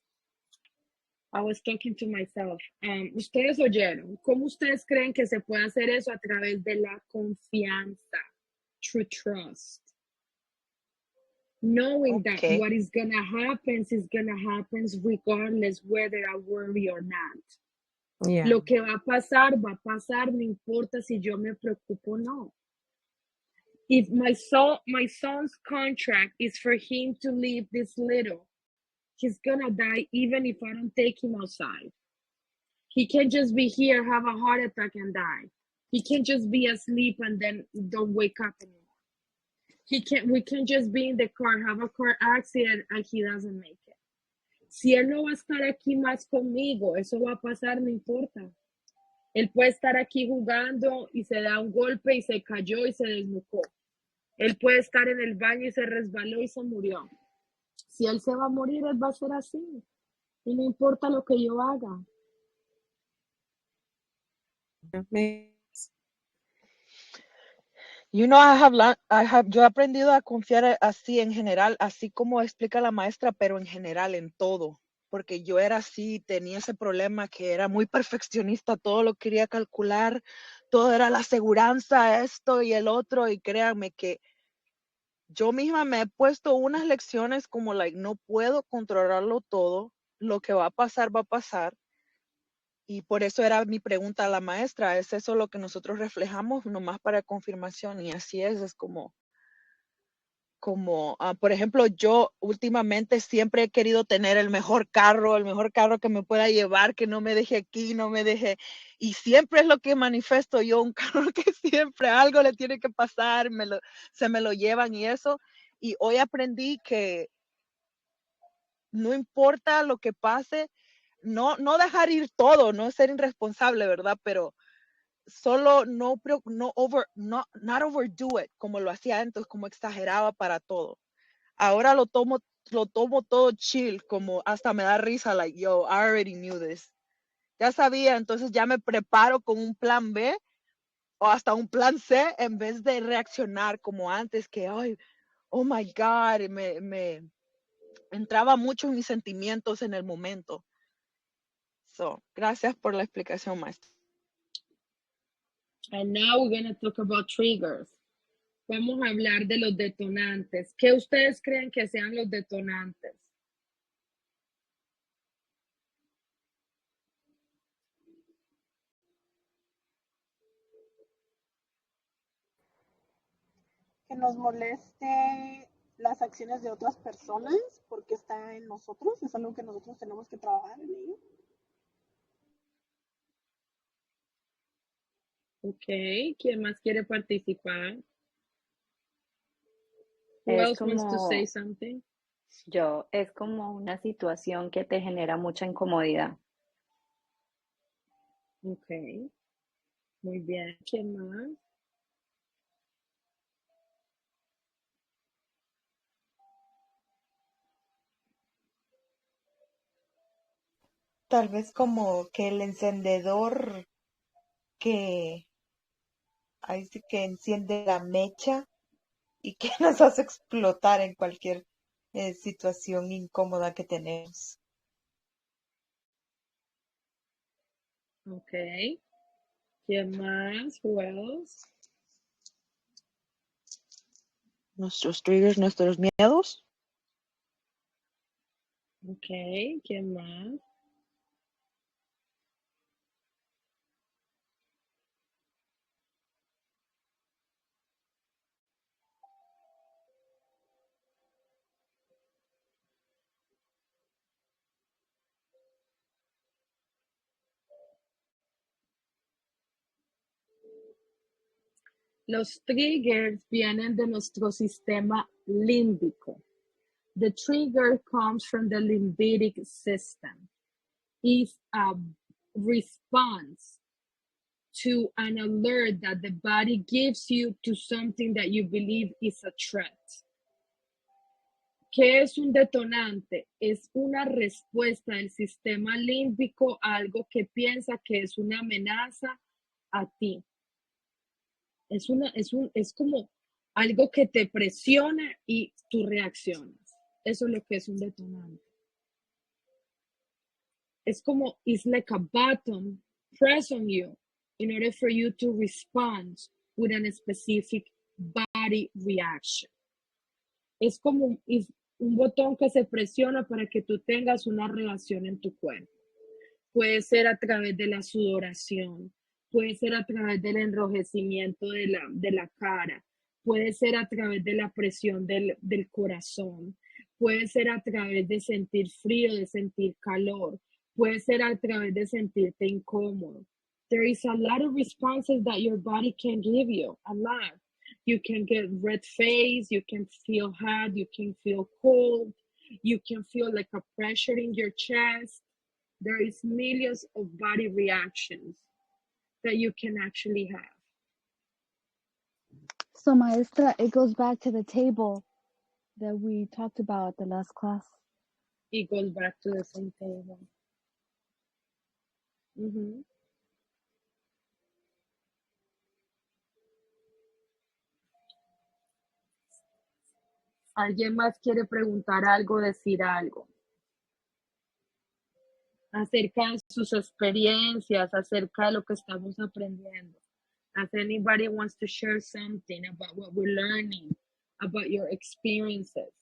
I was talking to myself. Ustedes oyeron, ¿cómo ustedes creen que se puede hacer eso a través de la confianza? True trust. Knowing that what is gonna happen is gonna happen regardless whether I worry or not. Yeah. Lo que va a pasar, no importa si yo me preocupo o no. If my son's contract is for him to leave this little, he's gonna die even if I don't take him outside. He can't just be here, have a heart attack and die. He can't just be asleep and then don't wake up anymore. We can't just be in the car, have a car accident and he doesn't make it. Si él no va a estar aquí más conmigo, eso va a pasar, no importa. Él puede estar aquí jugando y se da un golpe y se cayó y se desnucó. Él puede estar en el baño y se resbaló y se murió. Si él se va a morir, él va a ser así. Y no importa lo que yo haga. Yo he aprendido a confiar así en general, así como explica la maestra, pero en general, en todo. porque yo era así, tenía ese problema que era muy perfeccionista, todo lo quería calcular, todo era la aseguranza, esto y el otro, y créanme que yo misma me he puesto unas lecciones como, like, no puedo controlarlo todo, lo que va a pasar, va a pasar. Y por eso era mi pregunta a la maestra, ¿es eso lo que nosotros reflejamos nomás para confirmación? Y así es como, por ejemplo, yo últimamente siempre he querido tener el mejor carro que me pueda llevar, que no me deje aquí, no me deje, y siempre es lo que manifiesto yo, un carro que siempre algo le tiene que pasar, se me lo llevan y eso. Y hoy aprendí que no importa lo que pase, no dejar ir todo, no ser irresponsable, ¿verdad? Pero solo not overdo it, como lo hacía antes, como exageraba para todo. Ahora lo tomo todo chill, como hasta me da risa, like, yo, I already knew this. Ya sabía, entonces ya me preparo con un plan B o hasta un plan C en vez de reaccionar como antes, que, ay, oh my God, me entraba mucho en mis sentimientos en el momento. So, gracias por la explicación, maestra. And now we're going to talk about triggers. Vamos a hablar de los detonantes. ¿Qué ustedes creen que sean los detonantes? Que nos moleste las acciones de otras personas porque está en nosotros, es algo que nosotros tenemos que trabajar en ello. Ok, ¿quién más quiere participar? Who Es else wants to say como, something? es como una situación que te genera mucha incomodidad. Ok, muy bien. ¿Quién más? Tal vez como que el encendedor que ahí sí que enciende la mecha y que nos hace explotar en cualquier situación incómoda que tenemos. Ok. ¿Quién más? Who else? Nuestros triggers, nuestros miedos. Ok, ¿quién más? Los triggers vienen de nuestro sistema límbico. The trigger comes from the limbic system. It's a response to an alert that the body gives you to something that you believe is a threat. ¿Qué es un detonante? Es una respuesta del sistema límbico a algo que piensa que es una amenaza a ti. Es como algo que te presiona y tú reaccionas. Eso es lo que es un detonante. Es como, it's like a button pressed on you in order for you to respond with a specific body reaction. Es como un botón que se presiona para que tú tengas una reacción en tu cuerpo. Puede ser a través de la sudoración, puede ser a través del enrojecimiento de la cara, puede ser a través de la presión del corazón, puede ser a través de sentir frío, de sentir calor, puede ser a través de sentirte incómodo. There is a lot of responses that your body can give you, a lot. You can get red face, you can feel hot, you can feel cold, you can feel like a pressure in your chest. There is millions of body reactions that you can actually have. So, maestra, it goes back to the table that we talked about the last class. It goes back to the same table. Mm-hmm. ¿Alguien más quiere preguntar algo, decir algo? acerca de sus experiencias, acerca de lo que estamos aprendiendo. If anybody wants to share something about what we're learning, about your experiences.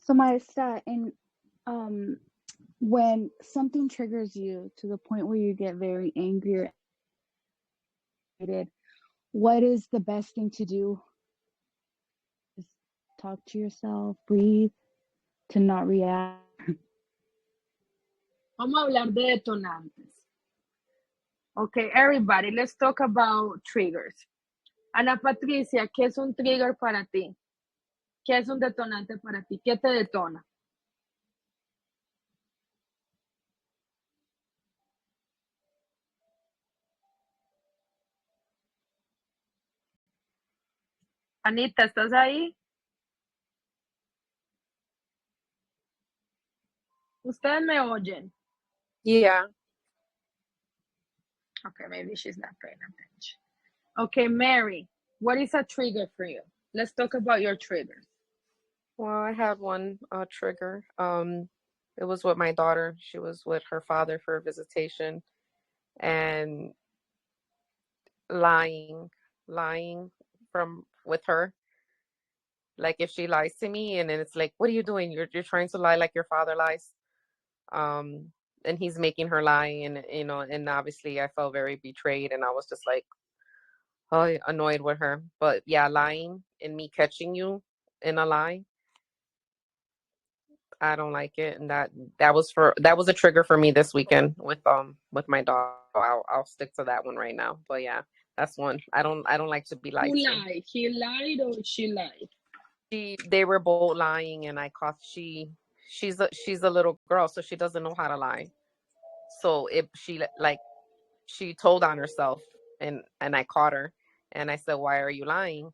So, Maestra, when something triggers you to the point where you get very angry or irritated, what is the best thing to do? Just talk to yourself, breathe, to not react. Vamos a hablar de detonantes. Okay, everybody, let's talk about triggers. Ana Patricia, ¿qué es un trigger para ti? ¿Qué es un detonante para ti? ¿Qué te detona? Anita, ¿estás ahí? ¿Ustedes me oyen? Yeah. Okay, maybe she's not paying attention. Okay, Mary, what is a trigger for you? Let's talk about your triggers. Well, I had one trigger. It was with my daughter. She was with her father for a visitation, and lying from with her. Like if she lies to me, and then it's like, what are you doing? You're trying to lie like your father lies. And he's making her lie, and and obviously I felt very betrayed, and I was just like, oh, annoyed with her. But yeah, lying and me catching you in a lie, I don't like it, and that was a trigger for me this weekend with my dog. I'll stick to that one right now. But yeah, that's one. I don't like to be lied Who to. lied? He lied or she lied? They were both lying, and I caught she's a little girl, so she doesn't know how to lie. So if she told on herself, and I caught her, and I said, why are you lying?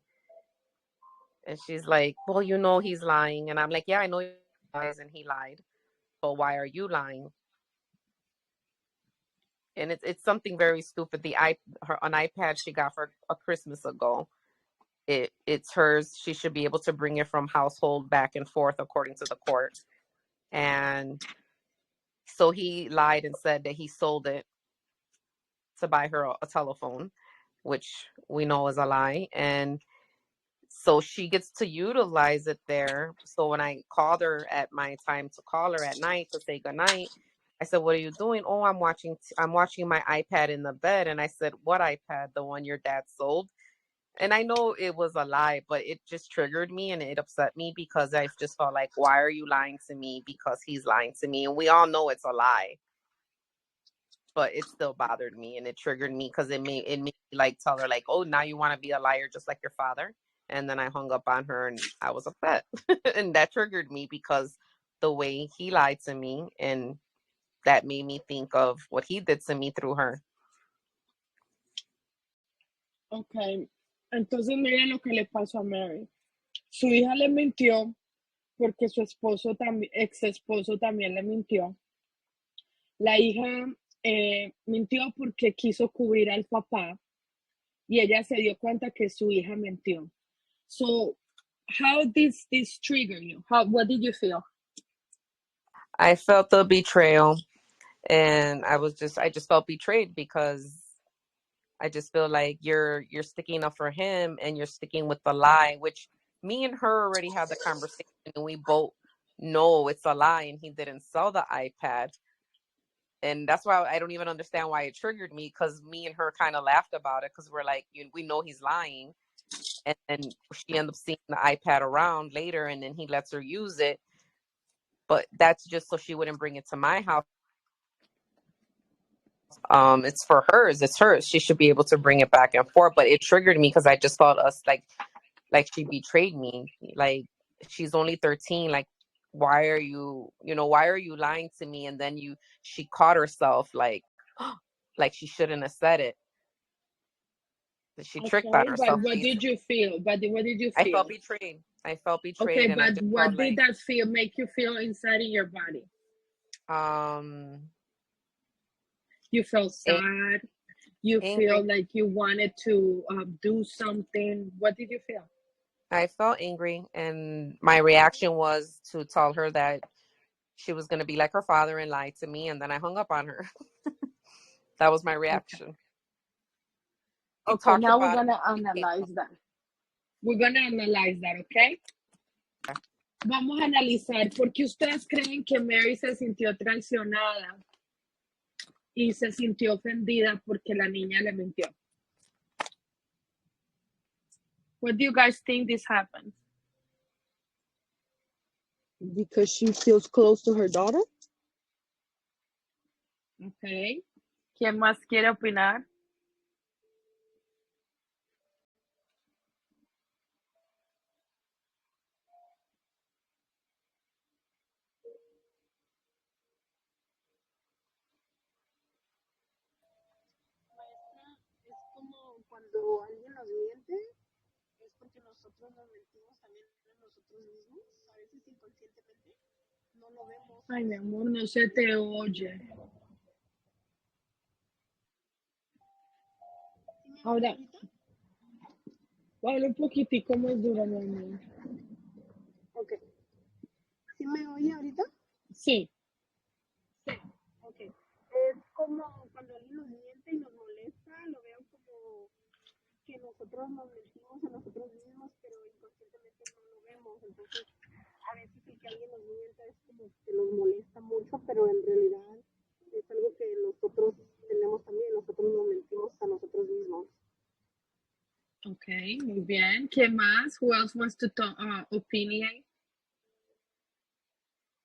And she's like, well, he's lying. And I'm like, yeah, I know he lies and he lied, but why are you lying? And it's something very stupid. An iPad she got for a Christmas ago. It's hers. She should be able to bring it from household back and forth according to the court. And so he lied and said that he sold it to buy her a telephone, which we know is a lie. And so she gets to utilize it there. So when I called her at my time to call her at night to say goodnight, I said, what are you doing? Oh, I'm watching my iPad in the bed. And I said, what iPad? The one your dad sold? And I know it was a lie, but it just triggered me and it upset me because I just felt like, why are you lying to me? Because he's lying to me. And we all know it's a lie. But it still bothered me and it triggered me because it made me like tell her like, oh, now you want to be a liar just like your father. And then I hung up on her and I was upset. And that triggered me because the way he lied to me, and that made me think of what he did to me through her. Okay, entonces miren lo que le pasó a Mary. Su hija le mintió porque su ex esposo también le mintió. La hija mintió porque quiso cubrir al papá y ella se dio cuenta que su hija mintió. So, how did this trigger you? What did you feel? I felt the betrayal, and I just felt betrayed because I just feel like you're sticking up for him and you're sticking with the lie, which me and her already had the conversation and we both know it's a lie and he didn't sell the iPad. And that's why I don't even understand why it triggered me, because me and her kind of laughed about it because we're like, we know he's lying. And then she ended up seeing the iPad around later and then he lets her use it. But that's just so she wouldn't bring it to my house. It's for hers. It's hers. She should be able to bring it back and forth. But it triggered me because I just thought us like she betrayed me. Like, she's only 13. Like, why are you lying to me? And then she caught herself like like she shouldn't have said it. She tricked on Okay, but herself. what Basically. did you feel? What did you I feel? felt betrayed. Okay, And I but just what felt did like that make you feel inside in your body? You felt sad. You feel angry. like you wanted to do something. What did you feel? I felt angry, and my reaction was to tell her that she was going to be like her father and lie to me, and then I hung up on her. That was my reaction. We Okay, talked now we're about it. gonna She came analyze up. that. We're gonna analyze that, okay? Okay. Vamos a analizar por qué ustedes creen que Mary se sintió traicionada y se sintió ofendida porque la niña le mintió. What do you guys think this happened? Because she feels close to her daughter. Okay. ¿Quién más quiere opinar? Maestra, es como cuando alguien nos miente, es porque nosotros nos mentimos también a nosotros mismos, a veces inconscientemente, no lo vemos. Ay, mi amor, no se te oye. Ahora, habla un poquitico más duro, mi amor. Ok. ¿Sí me oye ahorita? Sí. Sí. Ok. Es como cuando alguien nos miente y nos molesta, lo veo como que nosotros nos mentimos a nosotros mismos, pero inconscientemente no lo vemos. Entonces, a veces el que alguien nos mienta es como que nos molesta mucho, pero en realidad es algo que nosotros tenemos también, nosotros nos mentimos a nosotros mismos. Okay, muy bien. ¿Quién más? Who else wants to talk, opinion?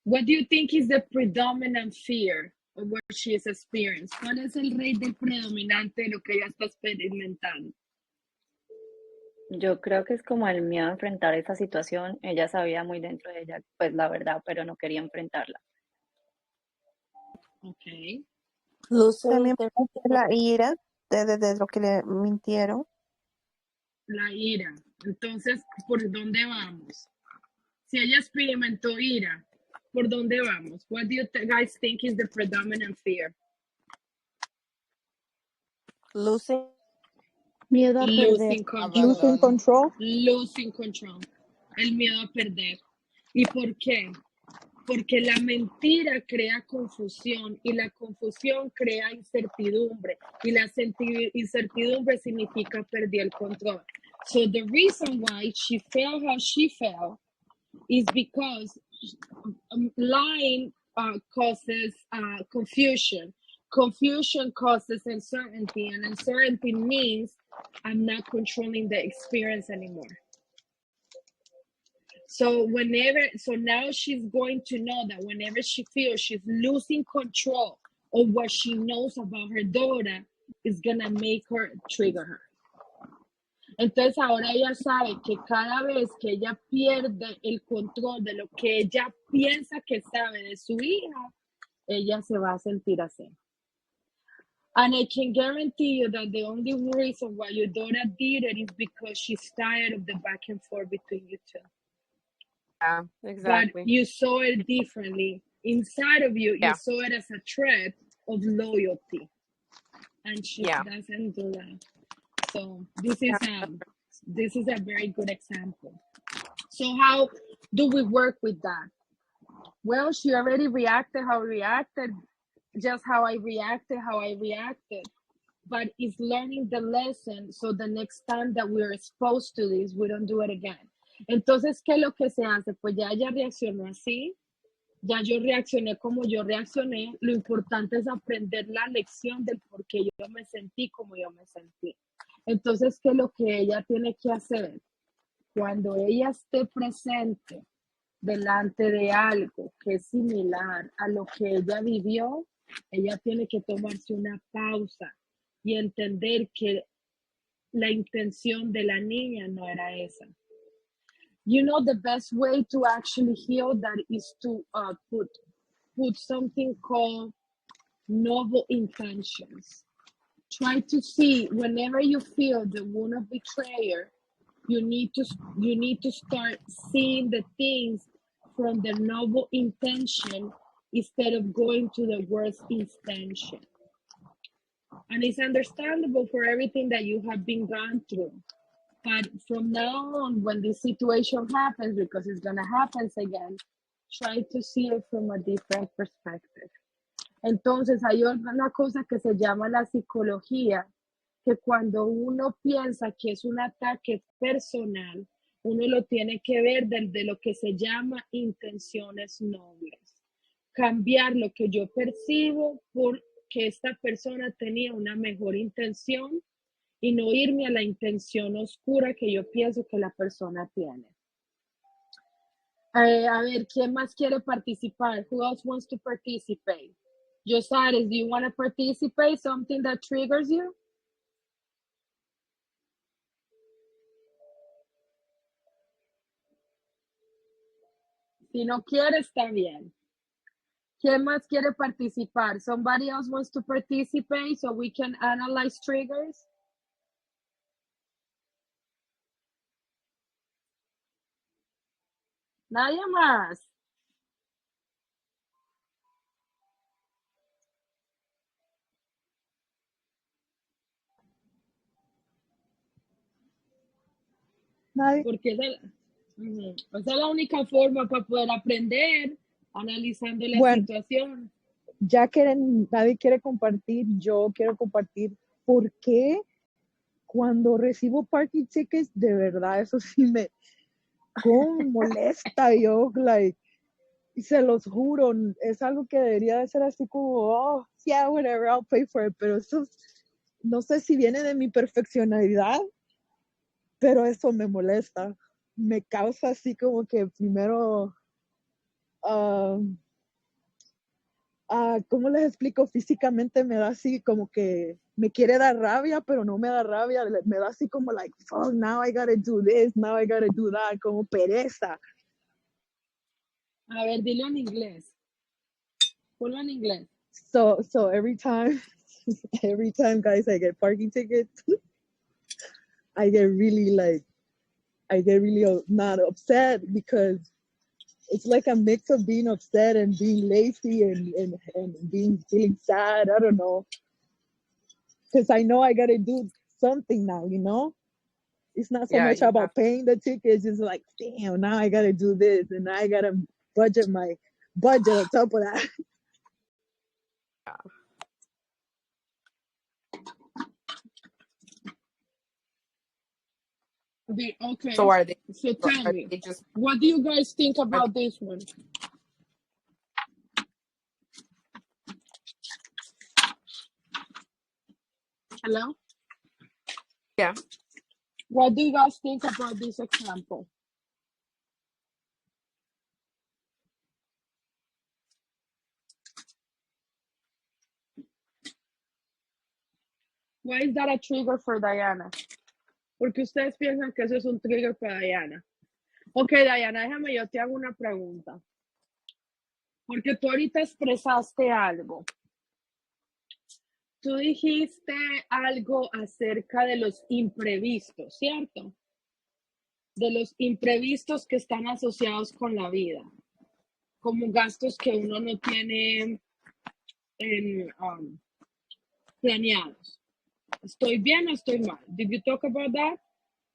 What do you think is the predominant fear of what she is experiencing? ¿Cuál es el rey del predominante de lo que ella está experimentando? Yo creo que es como el miedo a enfrentar esa situación. Ella sabía muy dentro de ella, pues la verdad, pero no quería enfrentarla. Okay. Luz Puedo también puede ser interpretar. la ira de lo que le mintieron. La ira. Entonces, ¿por dónde vamos? Si ella experimentó ira, ¿por dónde vamos? What do you guys think is the predominant fear? Lucy. Miedo a perder. Losing control. Losing control. Losing control. El miedo a perder. ¿Y por qué? Porque la mentira crea confusión y la confusión crea incertidumbre y la incertidumbre significa perder el control. So the reason why she felt how she felt is because lying causes confusion. Confusion causes uncertainty, and uncertainty means I'm not controlling the experience anymore. So now she's going to know that whenever she feels she's losing control of what she knows about her daughter, is gonna make her trigger her. Entonces ahora ella sabe que cada vez que ella pierde el control de lo que ella piensa que sabe de su hija, ella se va a sentir así. And I can guarantee you that the only reason why your daughter did it is because she's tired of the back and forth between you two. Yeah, exactly. But you saw it differently. Inside of you, Yeah. you saw it as a threat of loyalty. And she doesn't do that. So this is a very good example. So how do we work with that? Well, she already reacted how I reacted, just how I reacted. But it's learning the lesson so the next time that we're exposed to this, we don't do it again. Entonces, ¿qué es lo que se hace? Pues ya ella reaccionó así, ya yo reaccioné como yo reaccioné. Lo importante es aprender la lección del por qué yo me sentí como yo me sentí. Entonces, ¿qué es lo que ella tiene que hacer? Cuando ella esté presente delante de algo que es similar a lo que ella vivió, ella tiene que tomarse una pausa y entender que la intención de la niña no era esa. You know, the best way to actually heal that is to put something called noble intentions. Try to see whenever you feel the wound of betrayal, you need to start seeing the things from the noble intention instead of going to the worst intention. And it's understandable for everything that you have been gone through. But from now on, when this situation happens, because it's gonna happen again, Try to see it from a different perspective. Entonces, hay una cosa que se llama la psicología, que cuando uno piensa que es un ataque personal, uno lo tiene que ver desde lo que se llama intenciones nobles. Cambiar lo que yo percibo por que esta persona tenía una mejor intención y no irme a la intención oscura que yo pienso que la persona tiene. A ver, ¿quién más quiere participar? Who else wants to participate? Josares, do you want to participate? Something that triggers you? Si no quiere, está bien. ¿Quién más quiere participar? Somebody else wants to participate so we can analyze triggers? Nadie más. Nadie. Porque esa es la única forma para poder aprender, analizando la Bueno, situación. ya que nadie quiere compartir, yo quiero compartir por qué cuando recibo parking tickets, de verdad, eso sí me molesta, yo, like, y se los juro, es algo que debería de ser así como, oh, yeah, whatever, I'll pay for it, pero eso, no sé si viene de mi perfeccionalidad, pero eso me molesta, me causa así como que primero, ¿cómo les explico? Físicamente me da así como que me quiere dar rabia, pero no me da rabia, me da así como like, oh, now I gotta do this, now I gotta do that, como pereza. A ver, dilo en inglés. Ponlo en inglés. So every time, guys, I get parking tickets, I get really not upset because it's like a mix of being upset and being lazy and feeling sad. I don't know. Because I know I gotta do something now, you know? It's not so Yeah, much you have about paying the tickets, it's like, damn, now I gotta do this and I gotta budget my budget on top of that. Okay. So are they? So tell Are me, they just? what do you guys think Are about this one? Hello? Yeah. What do you guys think about this example? Why is that a trigger for Diana? Porque ustedes piensan que eso es un trigger para Diana. Ok, Diana, déjame, yo te hago una pregunta. Porque tú ahorita expresaste algo. Tú dijiste algo acerca de los imprevistos, ¿cierto? De los imprevistos que están asociados con la vida, como gastos que uno no tiene planeados. ¿Estoy bien o estoy mal? Did you talk about that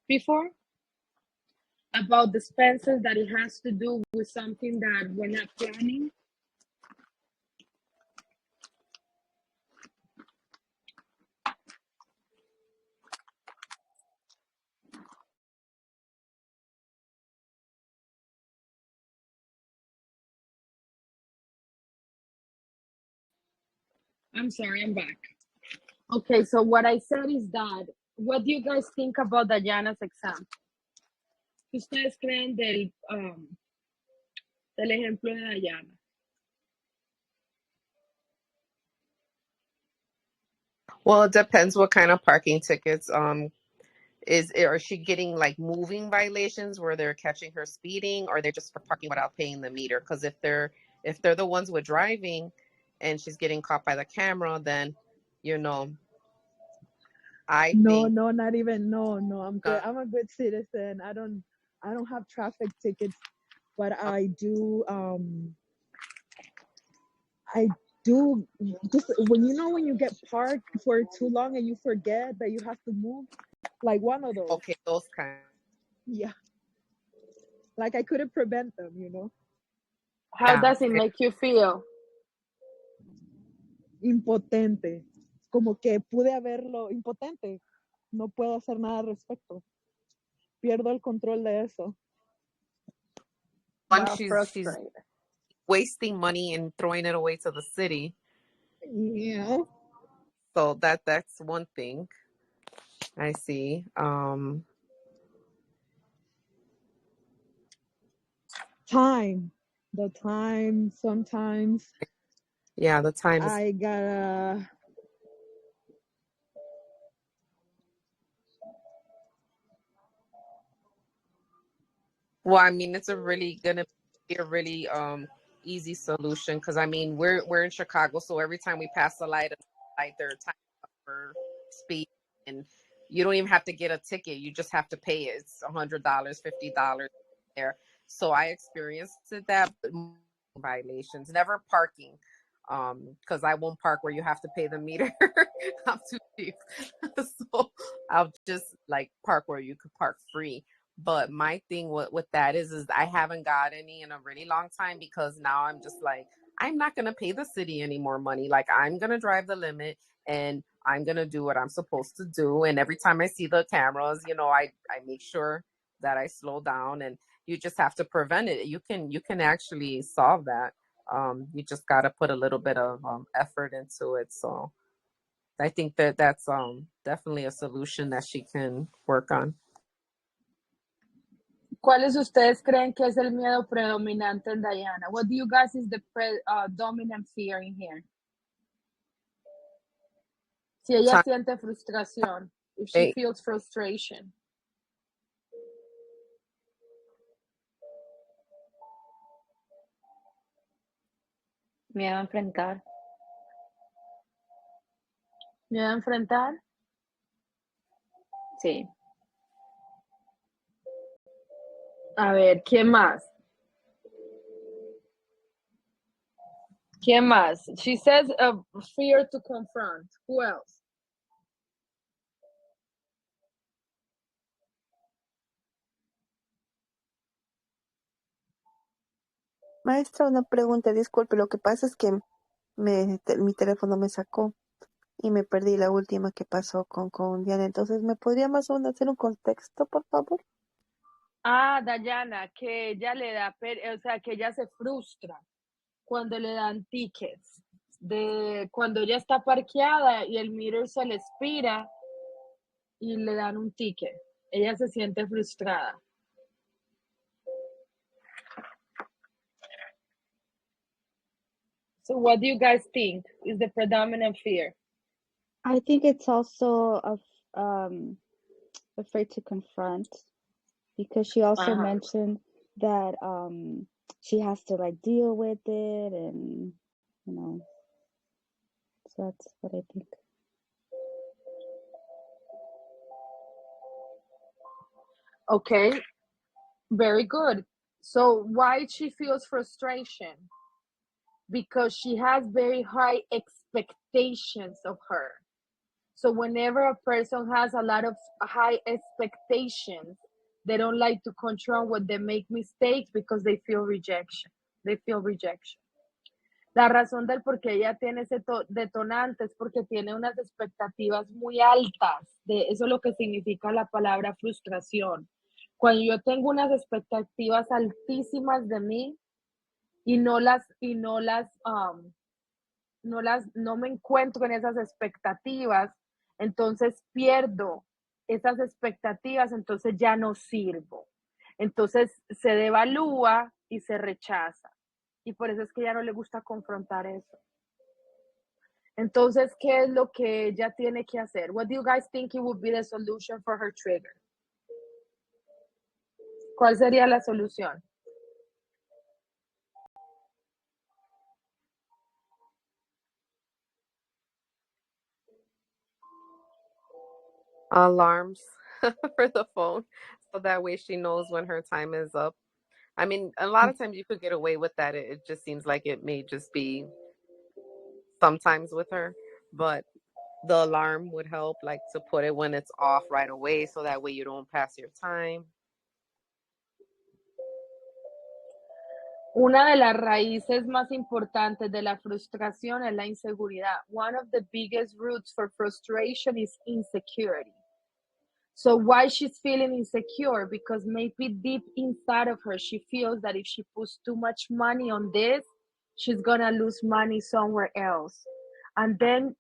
before? About the expenses that it has to do with something that we're not planning? I'm sorry, I'm back. Okay, so what I said is that, what do you guys think about Diana's exam? ¿Qué ustedes creen del ejemplo de Diana? Well, it depends what kind of parking tickets. Is she getting like moving violations where they're catching her speeding, or they're just for parking without paying the meter? Because if they're the ones with driving, and she's getting caught by the camera, then I No, think. no, not even. No, I'm good. I'm a good citizen. I don't have traffic tickets, but I do. I do just when when you get parked for too long and you forget that you have to move, like one of those. Okay, those kind. Yeah. Like I couldn't prevent them. How Yeah. does it make you feel? Impotente. Como que pude haberlo impotente. No puedo hacer nada al respecto. Pierdo el control de eso. One, Wow, she's frustrated. wasting money and throwing it away to the city. Yeah. So that's one thing I see. Time. The time sometimes Yeah, the time is I gotta well, I mean, it's a really gonna be a really easy solution because I mean we're in Chicago, so every time we pass the light their time up for speed, and you don't even have to get a ticket; you just have to pay it. It's $100, $50 there. So I experienced that, but violations, never parking, because I won't park where you have to pay the meter. I'm too cheap, so I'll just like park where you could park free. But my thing with that is I haven't got any in a really long time because now I'm just like, I'm not going to pay the city any more money. Like, I'm going to drive the limit and I'm going to do what I'm supposed to do. And every time I see the cameras, I make sure that I slow down, and you just have to prevent it. You can actually solve that. You just got to put a little bit of effort into it. So I think that's definitely a solution that she can work on. ¿Cuáles ustedes creen que es el miedo predominante en Diana? What do you guys is the dominant fear in here? Si ella Time, siente frustración, if she eh, feels frustration. Miedo a enfrentar. ¿Miedo a enfrentar? Sí. A ver, ¿quién más? ¿Quién más? She says fear to confront. Who else? Maestra, una pregunta, disculpe, lo que pasa es que mi teléfono me sacó y me perdí la última que pasó con Diana. Entonces, ¿me podría más o menos hacer un contexto, por favor? Ah, Dayana, que ella le da, o sea, que ella se frustra cuando le dan tickets. De cuando ella está parqueada y el meter se le expira y le dan un ticket. Ella se siente frustrada. So what do you guys think is the predominant fear? I think it's also afraid to confront, because she also mentioned that she has to like deal with it, and so that's what I think. Okay, very good. So why she feels frustration? Because she has very high expectations of her. So whenever a person has a lot of high expectations, they don't like to control when they make mistakes because they feel rejection. They feel rejection. La razón del por qué ella tiene ese detonante es porque tiene unas expectativas muy altas. Eso es lo que significa la palabra frustración. Cuando yo tengo unas expectativas altísimas de mí y no me encuentro en esas expectativas, entonces pierdo esas expectativas, entonces ya no sirvo. Entonces se devalúa y se rechaza. Y por eso es que ya no le gusta confrontar eso. Entonces, ¿qué es lo que ella tiene que hacer? What do you guys think it would be the solution for her trigger? ¿Cuál sería la solución? alarms for the phone, so that way she knows when her time is up. I mean, a lot of times you could get away with that. It just seems like it may just be sometimes with her, but the alarm would help, like to put it when it's off right away, so that way you don't pass your time. Una de las raíces más importantes de la frustración es la inseguridad. One of the biggest roots for frustration is insecurity. So why she's feeling insecure? Because maybe deep inside of her, she feels that if she puts too much money on this, she's gonna lose money somewhere else. And then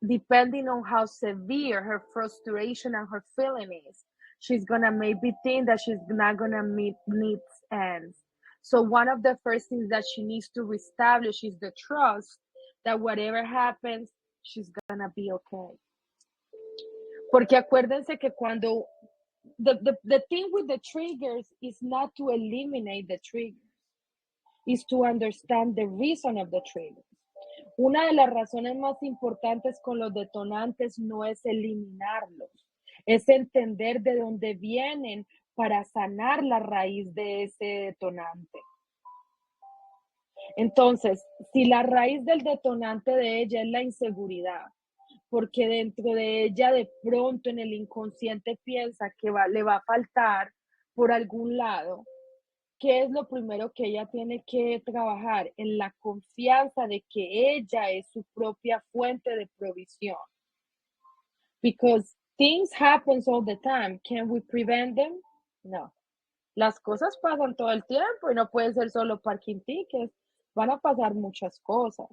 depending on how severe her frustration and her feeling is, she's gonna maybe think that she's not gonna meet needs ends. So one of the first things that she needs to reestablish is the trust that whatever happens, she's gonna be okay. Porque acuérdense que cuando the thing with the triggers is not to eliminate the triggers, is to understand the reason of the triggers. Una de las razones más importantes con los detonantes no es eliminarlos, es entender de dónde vienen para sanar la raíz de ese detonante. Entonces, si la raíz del detonante de ella es la inseguridad, porque dentro de ella de pronto en el inconsciente piensa que le va a faltar por algún lado, ¿qué es lo primero que ella tiene que trabajar? En la confianza de que ella es su propia fuente de provisión. Because things happen all the time. Can we prevent them? No. Las cosas pasan todo el tiempo y no puede ser solo parking tickets. Van a pasar muchas cosas.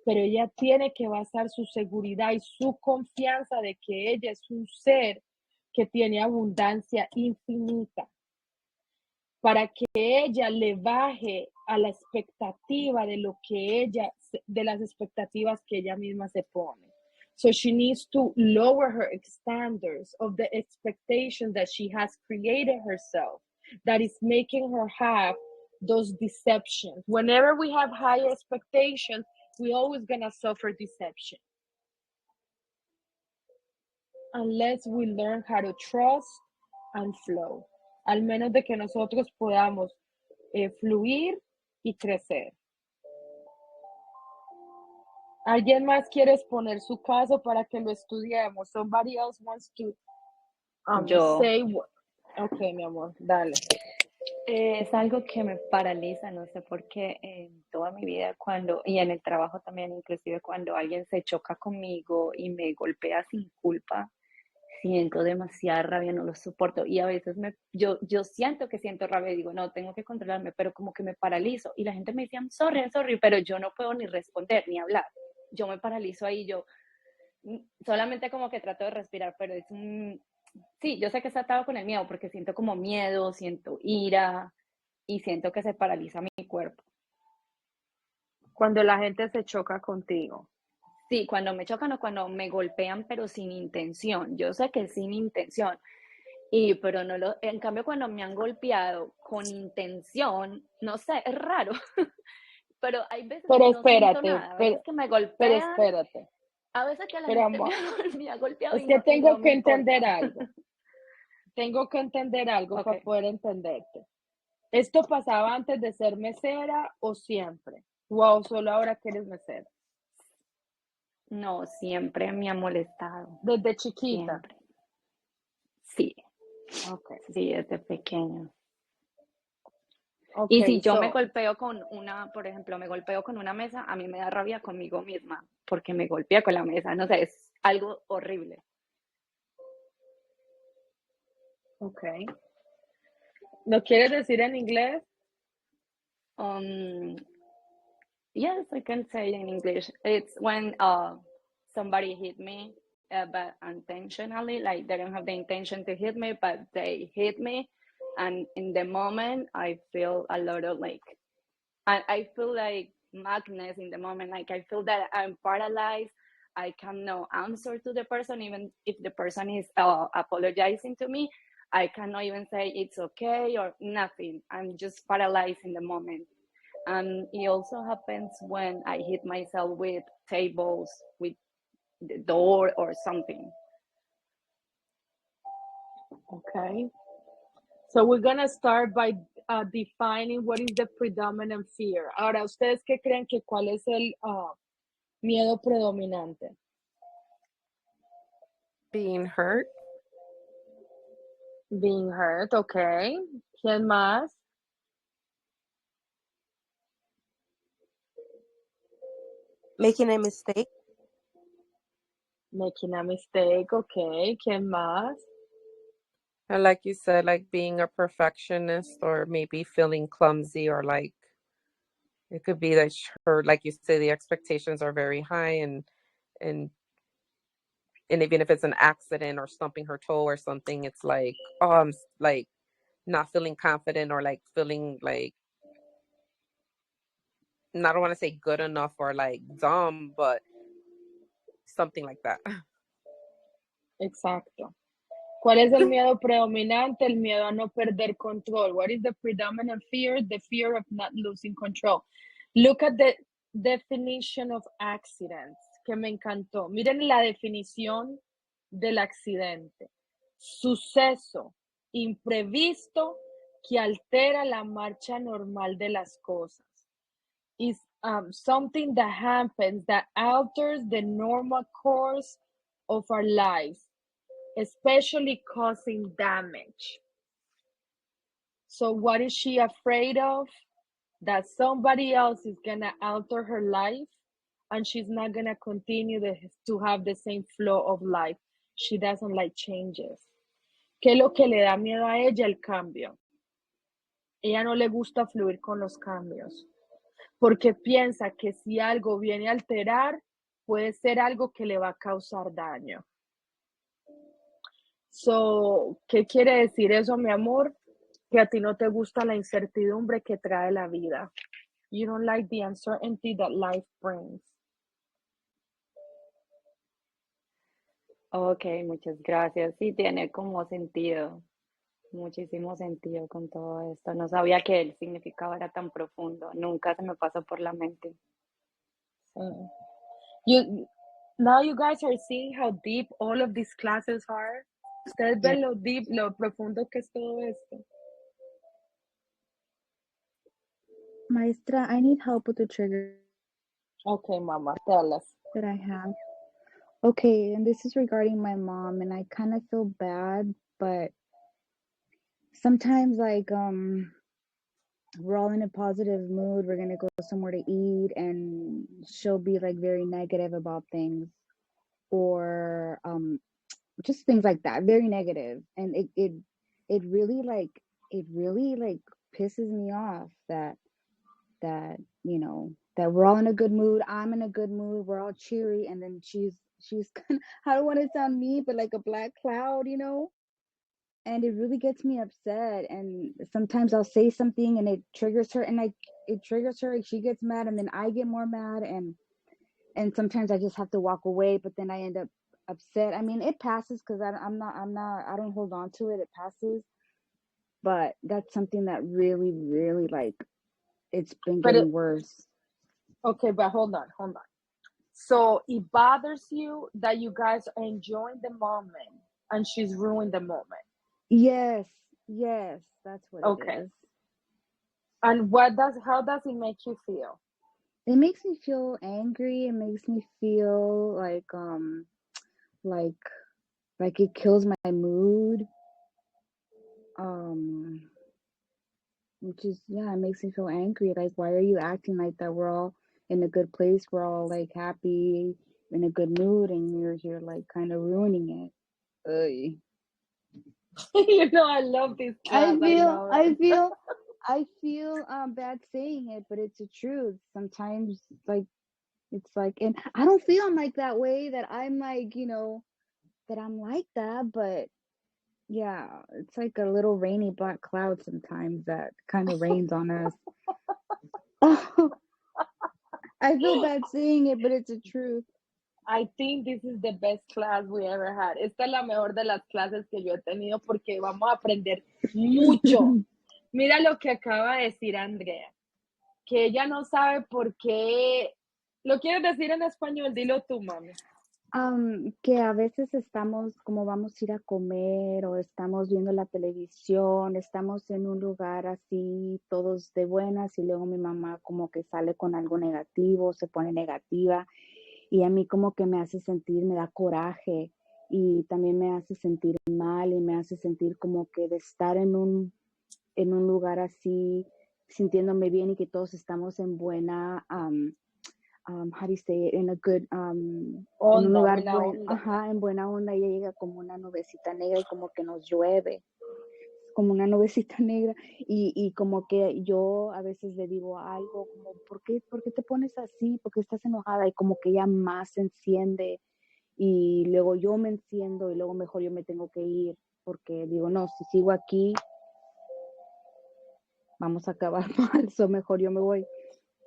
Pero ella tiene que basar su seguridad y su confianza de que ella es un ser que tiene abundancia infinita, para que ella le baje a la expectativa de lo que ella, de las expectativas que ella misma se pone. So she needs to lower her standards of the expectations that she has created herself, that is making her have those deceptions. Whenever we have high expectations, we're always gonna suffer deception. Unless we learn how to trust and flow. Al menos de que nosotros podamos fluir y crecer. ¿Alguien más quiere exponer su caso para que lo estudiemos? Somebody else wants to Yo. say what? Ok, mi amor, dale. Es algo que me paraliza, no sé por qué, en toda mi vida y en el trabajo también, inclusive cuando alguien se choca conmigo y me golpea sin culpa, siento demasiada rabia, no lo soporto. Y a veces yo siento que siento rabia y digo, no, tengo que controlarme, pero como que me paralizo. Y la gente me dice, I'm sorry, pero yo no puedo ni responder ni hablar. Yo me paralizo ahí, yo solamente como que trato de respirar, pero es sí, yo sé que está atado con el miedo, porque siento como miedo, siento ira y siento que se paraliza mi cuerpo. Cuando la gente se choca contigo. Sí, cuando me chocan o cuando me golpean, pero sin intención. Yo sé que es sin intención. Pero no en cambio, cuando me han golpeado con intención, no sé, es raro. Pero hay veces que no siento nada. A veces que me golpean. Pero espérate. A veces que la pero, gente amor, me ha golpeado es que tengo no que me entender importa. algo. Tengo que entender algo Okay. para poder entenderte. ¿Esto pasaba antes de ser mesera o siempre? ¿O solo ahora que eres mesera? No, siempre me ha molestado. ¿Desde chiquita? Siempre. Sí. Okay. Sí, desde pequeño. Okay, y si yo me golpeo por ejemplo, me golpeo con una mesa, a mí me da rabia conmigo misma, porque me golpea con la mesa. No sé, es algo horrible. Okay. ¿Lo quieres decir en inglés? Yes, I can say in English. It's when somebody hit me, but intentionally, like they don't have the intention to hit me, but they hit me. And in the moment, I feel a lot of I feel like madness in the moment. Like I feel that I'm paralyzed. I cannot answer to the person, even if the person is apologizing to me. I cannot even say it's okay or nothing. I'm just paralyzed in the moment. And it also happens when I hit myself with tables, with the door or something. Okay. So we're going to start by defining what is the predominant fear. Ahora, ¿ustedes qué creen que cuál es el miedo predominante? Being hurt. Being hurt, okay. ¿Quién más? Making a mistake. Making a mistake, okay. ¿Quién más? And like you said, like being a perfectionist or maybe feeling clumsy or like it could be that her, like you say, the expectations are very high and and even if it's an accident or stumping her toe or something, it's like, oh, like not feeling confident or like feeling like, I don't want to say good enough or like dumb, but something like that. Exacto. ¿Cuál es el miedo predominante? El miedo a no perder control. What is the predominant fear? The fear of not losing control. Look at the definition of accidents, que me encantó. Miren la definición del accidente. Suceso imprevisto que altera la marcha normal de las cosas. Is something that happens that alters the normal course of our lives, especially causing damage. So what is she afraid of? That somebody else is gonna alter her life and she's not gonna continue to have the same flow of life. She doesn't like changes. ¿Qué es lo que le da miedo a ella? El cambio. Ella no le gusta fluir con los cambios, porque piensa que si algo viene a alterar, puede ser algo que le va a causar daño. So, ¿qué quiere decir eso, mi amor? Que a ti no te gusta la incertidumbre que trae la vida. You don't like the uncertainty that life brings. Ok, muchas gracias. Sí, tiene como sentido, muchísimo sentido con todo esto. No sabía que el significado era tan profundo. Nunca se me pasó por la mente. Now you guys are seeing how deep all of these classes are. Ustedes ven lo deep, lo profundo que es todo esto. Maestra, I need help with the trigger. Okay, mama, tell us. That I have. Okay, and this is regarding my mom, and I kind of feel bad, but sometimes like we're all in a positive mood, we're gonna go somewhere to eat, and she'll be like very negative about things, or just things like that, very negative, and it really like pisses me off that you know that we're all in a good mood, I'm in a good mood, we're all cheery, and then she's kind of, I don't want to sound mean, but like a black cloud, you know, and it really gets me upset. And sometimes I'll say something and it triggers her, and like it triggers her and she gets mad, and then I get more mad, and sometimes I just have to walk away, but then I end up upset. I mean, it passes because I don't hold on to it, it passes, but that's something that really like it's been getting worse. Okay, but hold on. So it bothers you that you guys are enjoying the moment and she's ruined the moment. Yes, that's what it is. And how does it make you feel? It makes me feel angry. It makes me feel like it kills my mood. Which is, it makes me feel angry. Like, why are you acting like that? We're all in a good place. We're all like happy, in a good mood, and you're like kind of ruining it. You know, I love this class. I feel bad saying it, but it's the truth. Sometimes like it's like, and I don't feel I'm like that way, that I'm like, you know, that I'm like that, but yeah, it's like a little rainy black cloud sometimes that kind of rains on us. I feel bad saying it, but it's the truth. I think this is the best class we ever had. Esta es la mejor de las clases que yo he tenido porque vamos a aprender mucho. Mira lo que acaba de decir Andrea, que ella no sabe por qué. ¿Lo quieres decir en español? Dilo tú, mami. Que a veces estamos, como vamos a ir a comer o estamos viendo la televisión, estamos en un lugar así, todos de buenas, y luego mi mamá como que sale con algo negativo, se pone negativa, y a mí como que me hace sentir, me da coraje, y también me hace sentir mal, y me hace sentir como que de estar en un lugar así, sintiéndome bien y que todos estamos en buena how do you say it, in a good, en un Onda, lugar buena bueno, onda. ajá, en buena onda, ella llega como una nubecita negra y como que nos llueve, como una nubecita negra, y como que yo a veces le digo algo como, ¿por qué te pones así? ¿Por qué estás enojada? Y como que ella más se enciende, y luego yo me enciendo, y luego mejor yo me tengo que ir, porque digo, no, si sigo aquí, vamos a acabar mal, so mejor yo me voy.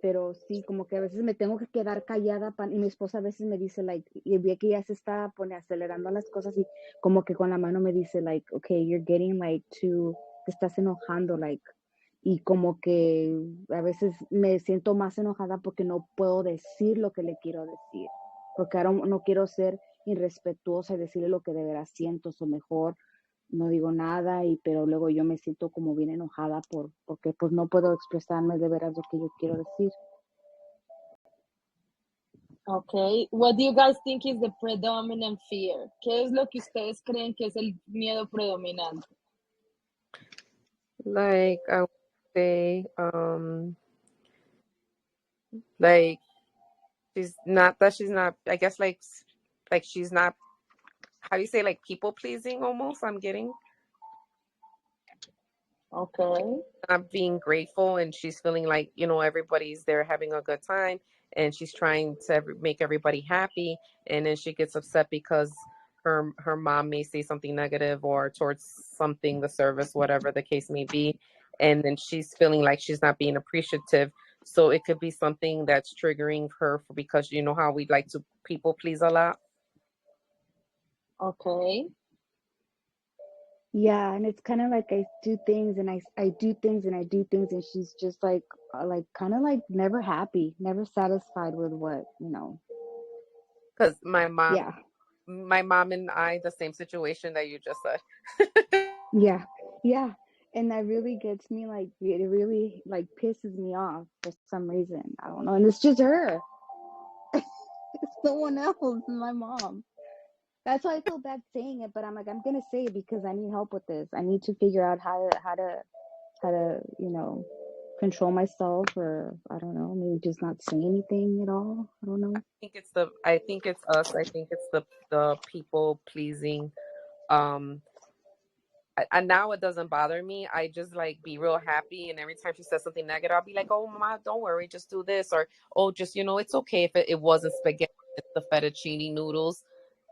Pero sí, como que a veces me tengo que quedar callada, y mi esposa a veces me dice, like, y ve que ya se está acelerando las cosas, y como que con la mano me dice, like, okay, you're getting, like, te estás enojando, like, y como que a veces me siento más enojada porque no puedo decir lo que le quiero decir, porque ahora no quiero ser irrespetuosa y decirle lo que de veras siento, o mejor no digo nada, pero luego yo me siento como bien enojada porque pues no puedo expresarme de veras lo que yo quiero decir. Okay. What do you guys think is the predominant fear? ¿Qué es lo que ustedes creen que es el miedo predominante? Like I would say, like she's not, I guess, like she's not, how do you say, like people pleasing almost, I'm getting. Okay. Not being grateful, and she's feeling like, everybody's there having a good time, and she's trying to make everybody happy, and then she gets upset because her mom may say something negative or towards something, the service, whatever the case may be, and then she's feeling like she's not being appreciative. So it could be something that's triggering her because you know how we like to people please a lot. Okay. Yeah, and it's kind of like I do things and I do things and I do things, and she's just like kind of like never happy, never satisfied with what, Because my mom Yeah. and I, the same situation that you just said. Yeah. Yeah. And that really gets me, like, it really like pisses me off for some reason. I don't know. And it's just her. It's no one else, my mom. That's why I feel bad saying it, but I'm like, I'm gonna say it because I need help with this. I need to figure out how to control myself, or I don't know, maybe just not say anything at all. I don't know. I think it's us. I think it's the people pleasing. And now it doesn't bother me. I just like be real happy, and every time she says something negative, I'll be like, "Oh, mama, don't worry, just do this," or "Oh, just it's okay if it wasn't spaghetti, it's the fettuccine noodles."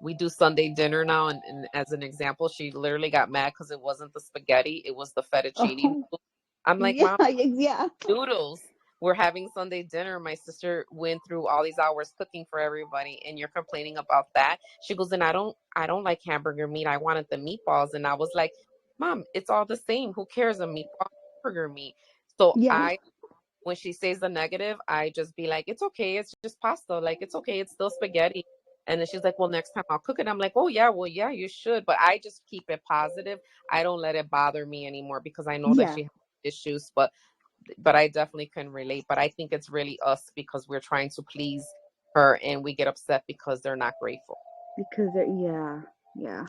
We do Sunday dinner now, and as an example, she literally got mad because it wasn't the spaghetti, it was the fettuccine Oh, noodles. I'm like, yeah, "Mom, yeah. noodles. We're having Sunday dinner. My sister went through all these hours cooking for everybody, and you're complaining about that." She goes, "And I don't like hamburger meat. I wanted the meatballs." And I was like, "Mom, it's all the same. Who cares? A meatball, hamburger meat." So Yeah. when she says the negative, I just be like, "It's okay. It's just pasta. Like, it's okay. It's still spaghetti." And then she's like, "Well, next time I'll cook it." I'm like, "Oh yeah, well yeah, you should." But I just keep it positive. I don't let it bother me anymore because I know that Yeah. she has issues, but I definitely can relate. But I think it's really us because we're trying to please her, and we get upset because they're not grateful. Because yeah.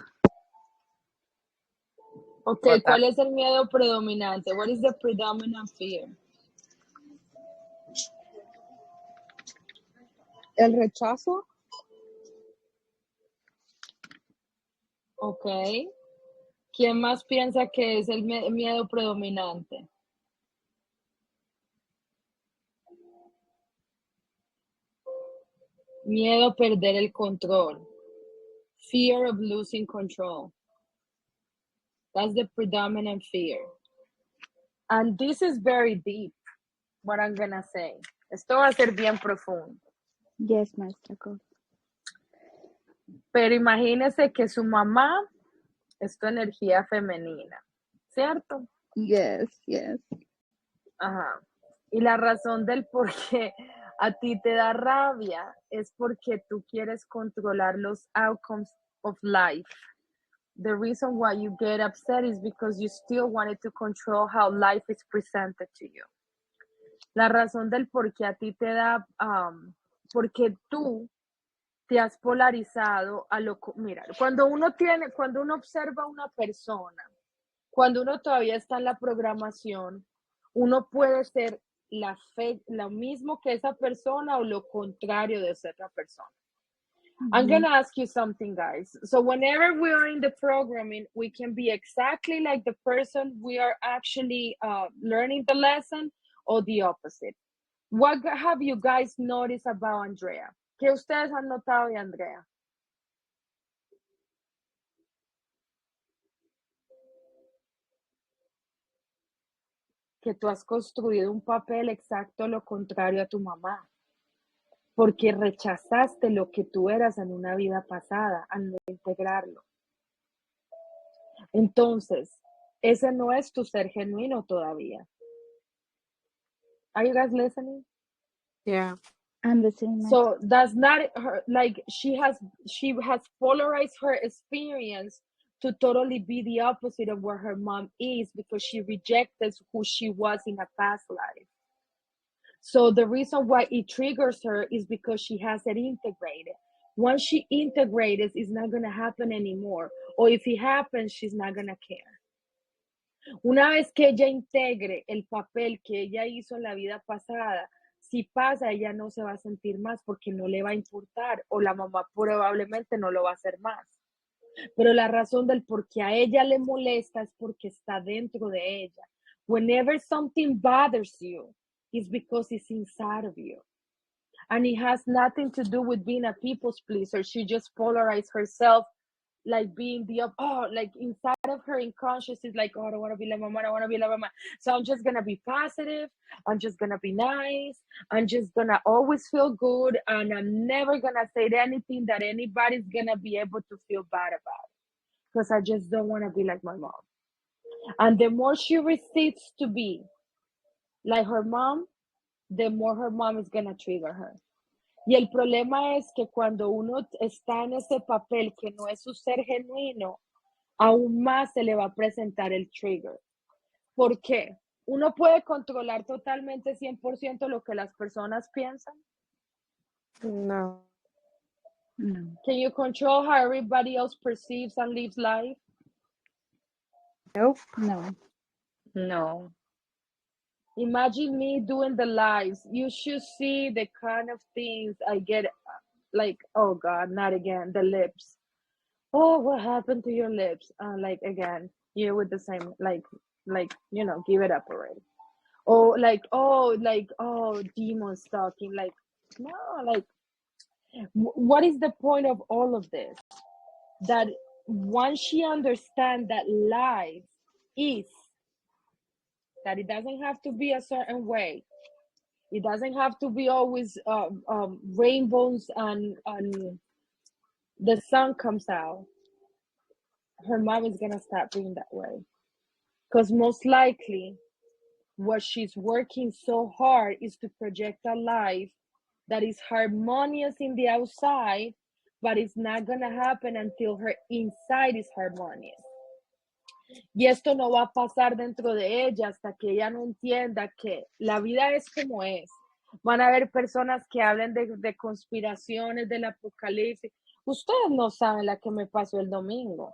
Okay, But ¿cuál es el miedo predominante? What is the predominant fear? El rechazo. Okay. ¿Quién más piensa que es el miedo predominante? Miedo a perder el control. Fear of losing control. That's the predominant fear. And this is very deep, what I'm gonna say. Esto va a ser bien profundo. Yes, maestra. Go. Pero imagínese que su mamá es tu energía femenina, ¿cierto? Yes. Ajá. Y la razón del por qué a ti te da rabia es porque tú quieres controlar los outcomes of life. The reason why you get upset is because you still wanted to control how life is presented to you. La razón del por qué a ti te da, porque tú te has polarizado a lo... Mira, cuando uno observa a una persona, cuando uno todavía está en la programación, uno puede ser lo mismo que esa persona o lo contrario de esa otra persona. I'm going to ask you something, guys. So whenever we are in the programming, we can be exactly like the person we are actually learning the lesson or the opposite. What have you guys noticed about Andrea? ¿Qué ustedes han notado de Andrea? Que tú has construido un papel exacto lo contrario a tu mamá, porque rechazaste lo que tú eras en una vida pasada al no integrarlo. Entonces, ese no es tu ser genuino todavía. Are you guys listening? Yeah. I'm the same. So that's not her, like she has polarized her experience to totally be the opposite of where her mom is because she rejected who she was in a past life. So the reason why it triggers her is because she hasn't integrated. Once she integrates, it's not going to happen anymore. Or if it happens, she's not going to care. Una vez que ella integre el papel que ella hizo en la vida pasada, si pasa, ella no se va a sentir más porque no le va a importar o la mamá probablemente no lo va a hacer más. Pero la razón del por qué a ella le molesta es porque está dentro de ella. Whenever something bothers you, it's because it's inside of you. And it has nothing to do with being a people's pleaser. She just polarized herself like being like inside of her unconscious is like, oh, I don't want to be like mama, I don't want to be like mama. So I'm just going to be positive. I'm just going to be nice. I'm just going to always feel good. And I'm never going to say anything that anybody's going to be able to feel bad about. Because I just don't want to be like my mom. And the more she resists to be like her mom, the more her mom is going to trigger her. Y el problema es que cuando uno está en ese papel que no es su ser genuino, aún más se le va a presentar el trigger. ¿Por qué? ¿Uno puede controlar totalmente 100% lo que las personas piensan? No. No. Can you control how everybody else perceives and lives life? Nope. No. No. Imagine me doing the lives. You should see the kind of things I get, like, oh God, not again, the lips. Oh, what happened to your lips? Like, again, you with the same, like, give it up already. Or demon stalking. Like, no, like, what is the point of all of this? That once she understands that life is, that it doesn't have to be a certain way. It doesn't have to be always rainbows and the sun comes out. Her mom is going to start being that way. Because most likely, what she's working so hard is to project a life that is harmonious in the outside, but it's not going to happen until her inside is harmonious. Y esto no va a pasar dentro de ella hasta que ella no entienda que la vida es como es. Van a haber personas que hablen de conspiraciones, del apocalipsis. Ustedes no saben la que me pasó el domingo.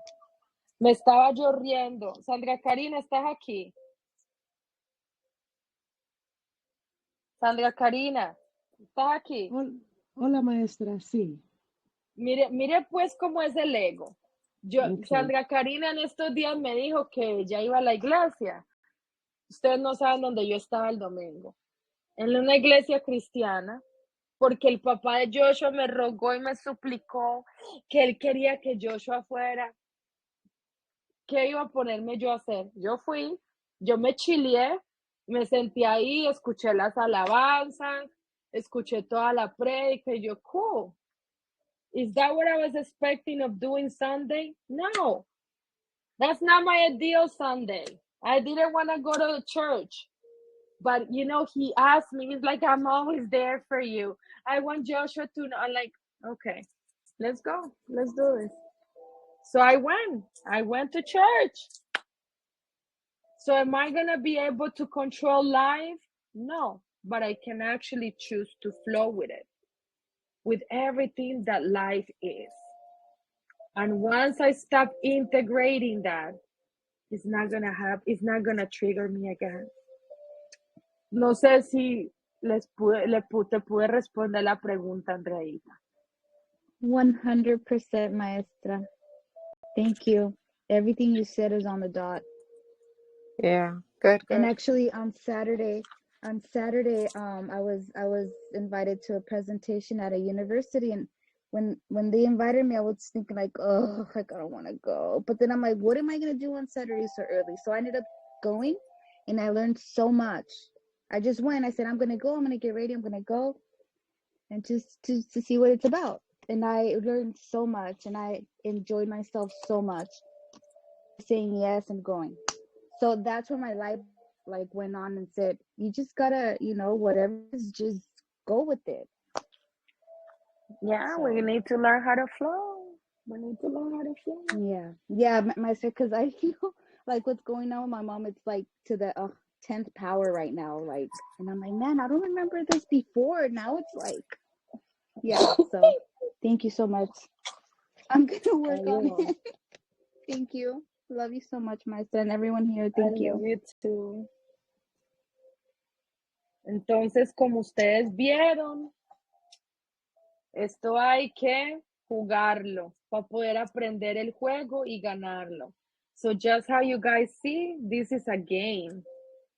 Me estaba yo riendo. Sandra Karina, ¿estás aquí? Sandra Karina, ¿estás aquí? Hola, maestra, sí. Mire pues cómo es el ego. Okay. Sandra Karina en estos días me dijo que ella iba a la iglesia. Ustedes no saben dónde yo estaba el domingo. En una iglesia cristiana, porque el papá de Joshua me rogó y me suplicó que él quería que Joshua fuera. ¿Qué iba a ponerme yo a hacer? Yo fui, yo me chileé, me senté ahí, escuché las alabanzas, escuché toda la prédica y yo, cool. Is that what I was expecting of doing Sunday? No, that's not my ideal Sunday. I didn't want to go to the church. But, he asked me, he's like, I'm always there for you. I want Joshua to know. I'm like, okay, let's go. Let's do this. So I went to church. So am I going to be able to control life? No, but I can actually choose to flow with it, with everything that life is. And once I stop integrating that, it's not going to trigger me again. No sé si te pude responder la pregunta, Andreita. 100%, maestra. Thank you. Everything you said is on the dot. Yeah, good, And good. actually on Saturday, I was invited to a presentation at a university, and when they invited me, I was thinking like, oh, like I don't want to go. But then I'm like, what am I gonna do on Saturday so early? So I ended up going, and I learned so much. I just went. I said, I'm gonna go. I'm gonna get ready. I'm gonna go, and just to see what it's about. And I learned so much, and I enjoyed myself so much, saying yes and going. So that's when my life like went on and said, you just gotta, whatever it is, just go with it. Yeah, we So need to learn how to flow. We need to learn how to flow. yeah, my because I feel like what's going on with my mom, it's like to the 10th power right now, like, and I'm like, man, I don't remember this before. Now it's like, yeah. So thank you so much. I'm gonna work on it. Thank you. Love you so much, my son. Everyone here, I thank love you. you too. Entonces, como ustedes vieron, esto hay que jugarlo para poder aprender el juego y ganarlo. So just how you guys see, this is a game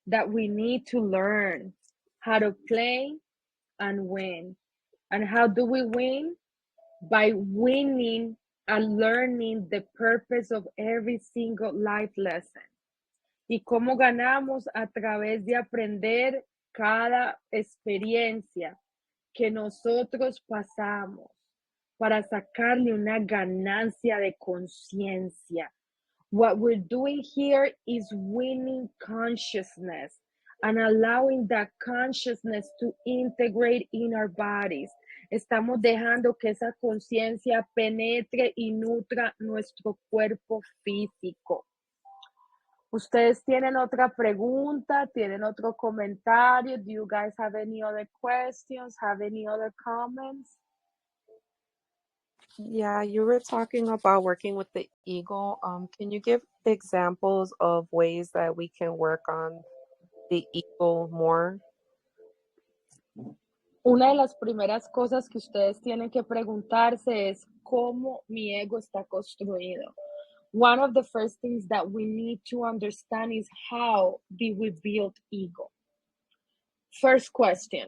that we need to learn how to play and win. And how do we win? By winning and learning the purpose of every single life lesson. ¿Y cómo ganamos? A través de aprender cada experiencia que nosotros pasamos para sacarle una ganancia de conciencia. What we're doing here is winning consciousness and allowing that consciousness to integrate in our bodies. Estamos dejando que esa conciencia penetre y nutra nuestro cuerpo físico. ¿Ustedes tienen otra pregunta? ¿Tienen otro comentario? Do you guys have any other questions? Have any other comments? Yeah, you were talking about working with the ego. Can you give examples of ways that we can work on the ego more? Una de las primeras cosas que ustedes tienen que preguntarse es cómo mi ego está construido. One of the first things that we need to understand is how did we build ego? First question,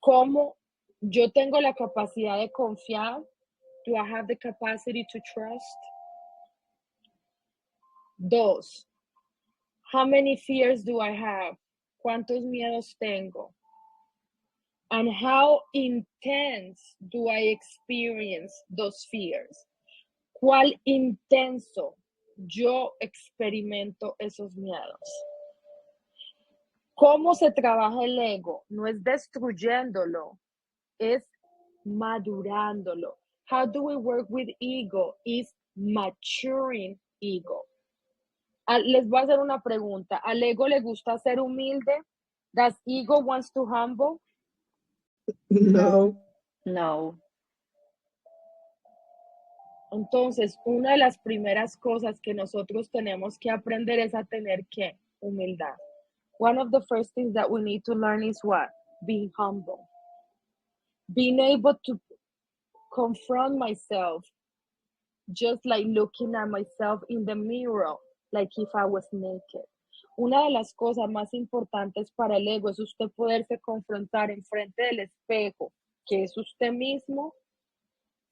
¿cómo yo tengo la capacidad de confiar? Do I have the capacity to trust? 2, how many fears do I have? ¿Cuántos miedos tengo? And how intense do I experience those fears? ¿Cuál intenso yo experimento esos miedos? ¿Cómo se trabaja el ego? No es destruyéndolo, es madurándolo. How do we work with ego? Is maturing ego. Les voy a hacer una pregunta. ¿Al ego le gusta ser humilde? Does ego wants to humble? No. No. Entonces, una de las primeras cosas que nosotros tenemos que aprender es a tener ¿qué? Humildad. One of the first things that we need to learn is what? Being humble. Being able to confront myself, just like looking at myself in the mirror, like if I was naked. Una de las cosas más importantes para el ego es usted poderse confrontar enfrente del espejo, que es usted mismo,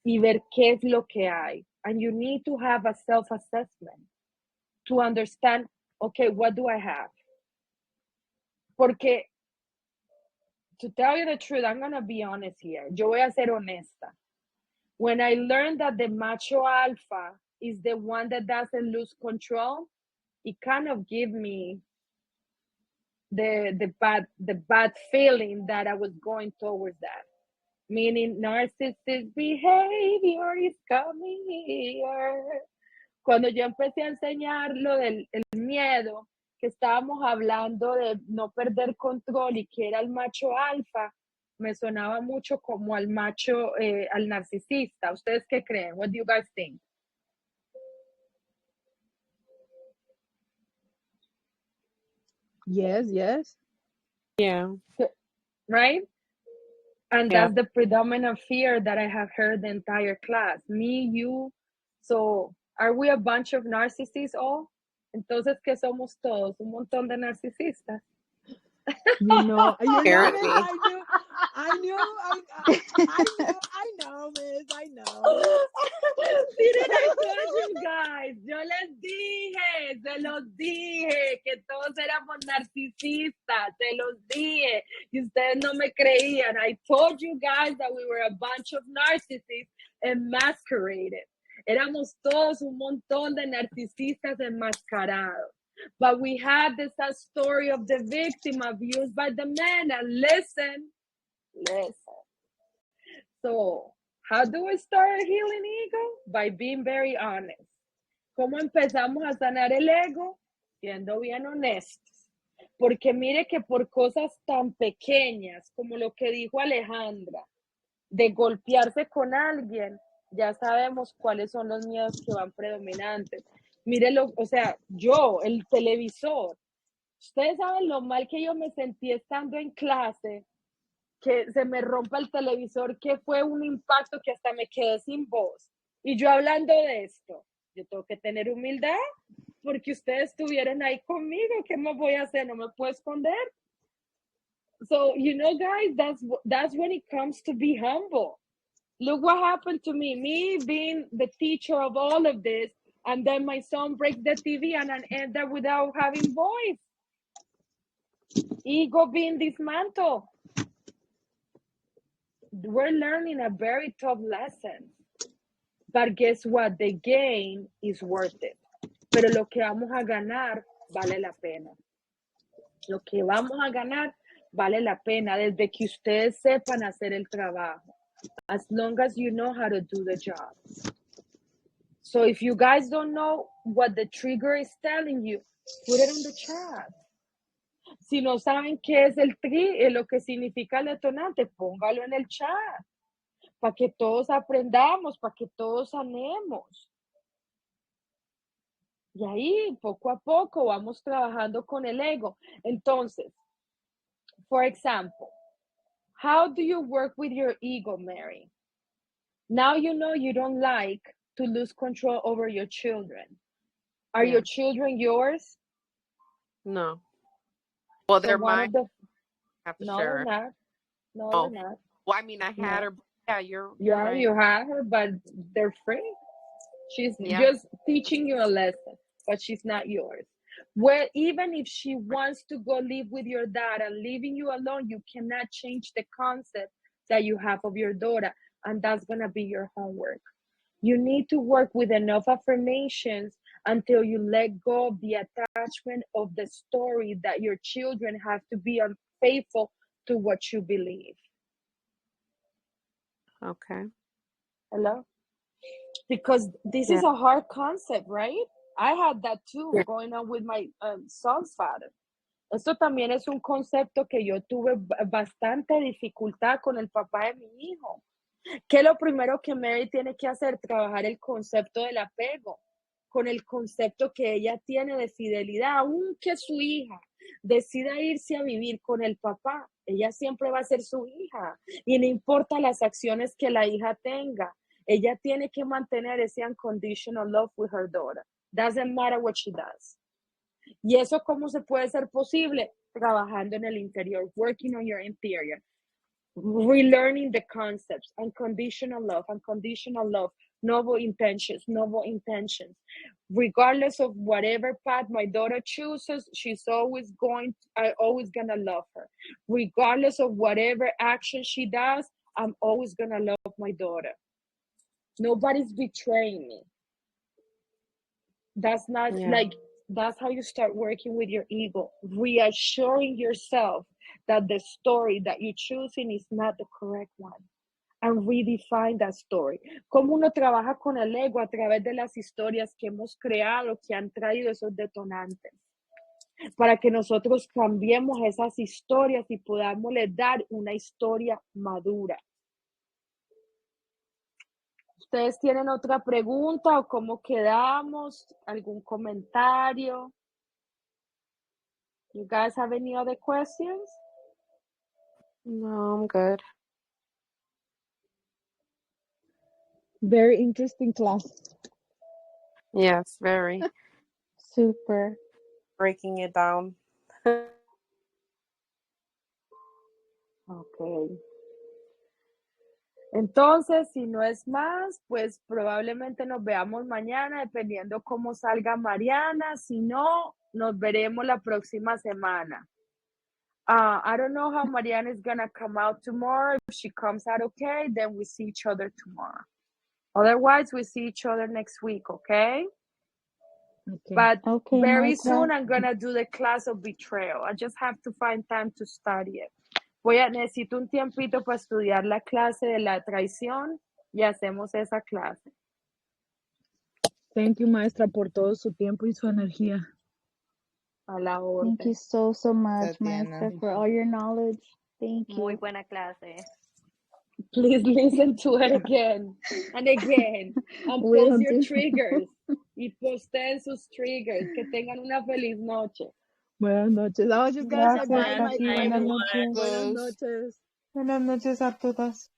y ver qué es lo que hay. And you need to have a self-assessment to understand, okay, what do I have? Porque, to tell you the truth, I'm going to be honest here. Yo voy a ser honesta. When I learned that the macho alpha is the one that doesn't lose control, it kind of gave me the bad feeling that I was going towards that. Meaning narcissistic behavior is coming here. Cuando yo empecé a enseñar lo del el miedo, que estábamos hablando de no perder control y que era el macho alfa, me sonaba mucho como al macho, al narcisista. ¿Ustedes qué creen? What do you guys think? Yes, yes. Yeah. right? And Yeah. that's the predominant fear that I have heard the entire class. Me, you. So, are we a bunch of narcissists all? Entonces, ¿qué somos todos? Un montón de narcisistas. You know, miss, Apparently. I know, miss, I know. Miren, I told you guys, yo les dije, se los dije, que todos éramos narcisistas, se los dije, y ustedes no me creían. I told you guys that we were a bunch of narcissists enmascarated. Éramos todos un montón de narcisistas enmascarados. But we have this story of the victim abused by the man. And listen. So, how do we start healing ego? By being very honest. ¿Cómo empezamos a sanar el ego? Siendo bien honestos. Porque mire que por cosas tan pequeñas como lo que dijo Alejandra, de golpearse con alguien, ya sabemos cuáles son los miedos que van predominantes. Mírelo, o sea, yo, el televisor, ustedes saben lo mal que yo me sentí estando en clase, que se me rompa el televisor, que fue un impacto que hasta me quedé sin voz. Y yo hablando de esto, yo tengo que tener humildad, porque ustedes estuvieron ahí conmigo, ¿qué me voy a hacer? No me puedo esconder. So, you know, guys, that's when it comes to be humble. Look what happened to me being the teacher of all of this, and then my son breaks the TV and I end up without having voice. Ego being dismantled. We're learning a very tough lesson. But guess what? The gain is worth it. Pero lo que vamos a ganar vale la pena. Lo que vamos a ganar vale la pena desde que ustedes sepan hacer el trabajo. As long as you know how to do the job. So if you guys don't know what the trigger is telling you, put it on the chat. Si no saben qué es lo que significa el detonante, póngalo en el chat. Para que todos aprendamos, para que todos sanemos. Y ahí, poco a poco, vamos trabajando con el ego. Entonces, for example, how do you work with your ego, Mary? Now you know you don't like to lose control over your children. Are your children yours? No. Well, So they're one mine. of the Have to no, share they're her. not. No, Oh. they're not. Well, I mean, I had No. her. But yeah, you're Yeah, right. you have her, but they're free. She's just teaching you a lesson, but she's not yours. Well, even if she wants to go live with your dad and leaving you alone, you cannot change the concept that you have of your daughter, and that's going to be your homework. You need to work with enough affirmations until you let go of the attachment of the story that your children have to be unfaithful to what you believe. Okay. Hello? Because this is a hard concept, right? I had that too, going on with my son's father. Esto también es un concepto que yo tuve bastante dificultad con el papá de mi hijo. ¿Qué es lo primero que Mary tiene que hacer? Trabajar el concepto del apego, con el concepto que ella tiene de fidelidad, aunque su hija decida irse a vivir con el papá, ella siempre va a ser su hija y no importa las acciones que la hija tenga, ella tiene que mantener ese unconditional love with her daughter. Doesn't matter what she does. ¿Y eso cómo se puede ser posible? Trabajando en el interior, working on your interior. Relearning the concepts, unconditional love, noble intentions. Regardless of whatever path my daughter chooses, I'm always gonna love her. Regardless of whatever action she does, I'm always gonna love my daughter. Nobody's betraying me. That's not that's how you start working with your ego, reassuring yourself that the story that you're choosing is not the correct one, and redefine that story. Cómo uno trabaja con el ego a través de las historias que hemos creado, que han traído esos detonantes, para que nosotros cambiemos esas historias y podamos dar una historia madura. ¿Ustedes tienen otra pregunta o cómo quedamos? ¿Algún comentario? You guys have any other questions? No, I'm good. Very interesting class. Yes, very. Super. Breaking it down. Ok. Entonces, si no es más, pues probablemente nos veamos mañana, dependiendo cómo salga Mariana. Si no, nos veremos la próxima semana. I don't know how Mariana is gonna come out tomorrow. If she comes out okay, then we see each other tomorrow. Otherwise, we see each other next week, okay? Okay. But Okay, very maestra. soon I'm gonna do the class of betrayal. I just have to find time to study it. Necesito un tiempito para estudiar la clase de la traición y hacemos esa clase. Thank you, maestra, por todo su tiempo y su energía. A la Thank you orden. so much, Tatiana. maestra, for all your knowledge. Thank Muy you. buena clase. Please listen to it again and again. And Will post your do. triggers. Y posten sus triggers. Que tengan una feliz noche. Buenas noches. I was just gonna say Gracias, bye, Tati. Maite. Buenas noches. Buenas noches. Buenas noches a todas.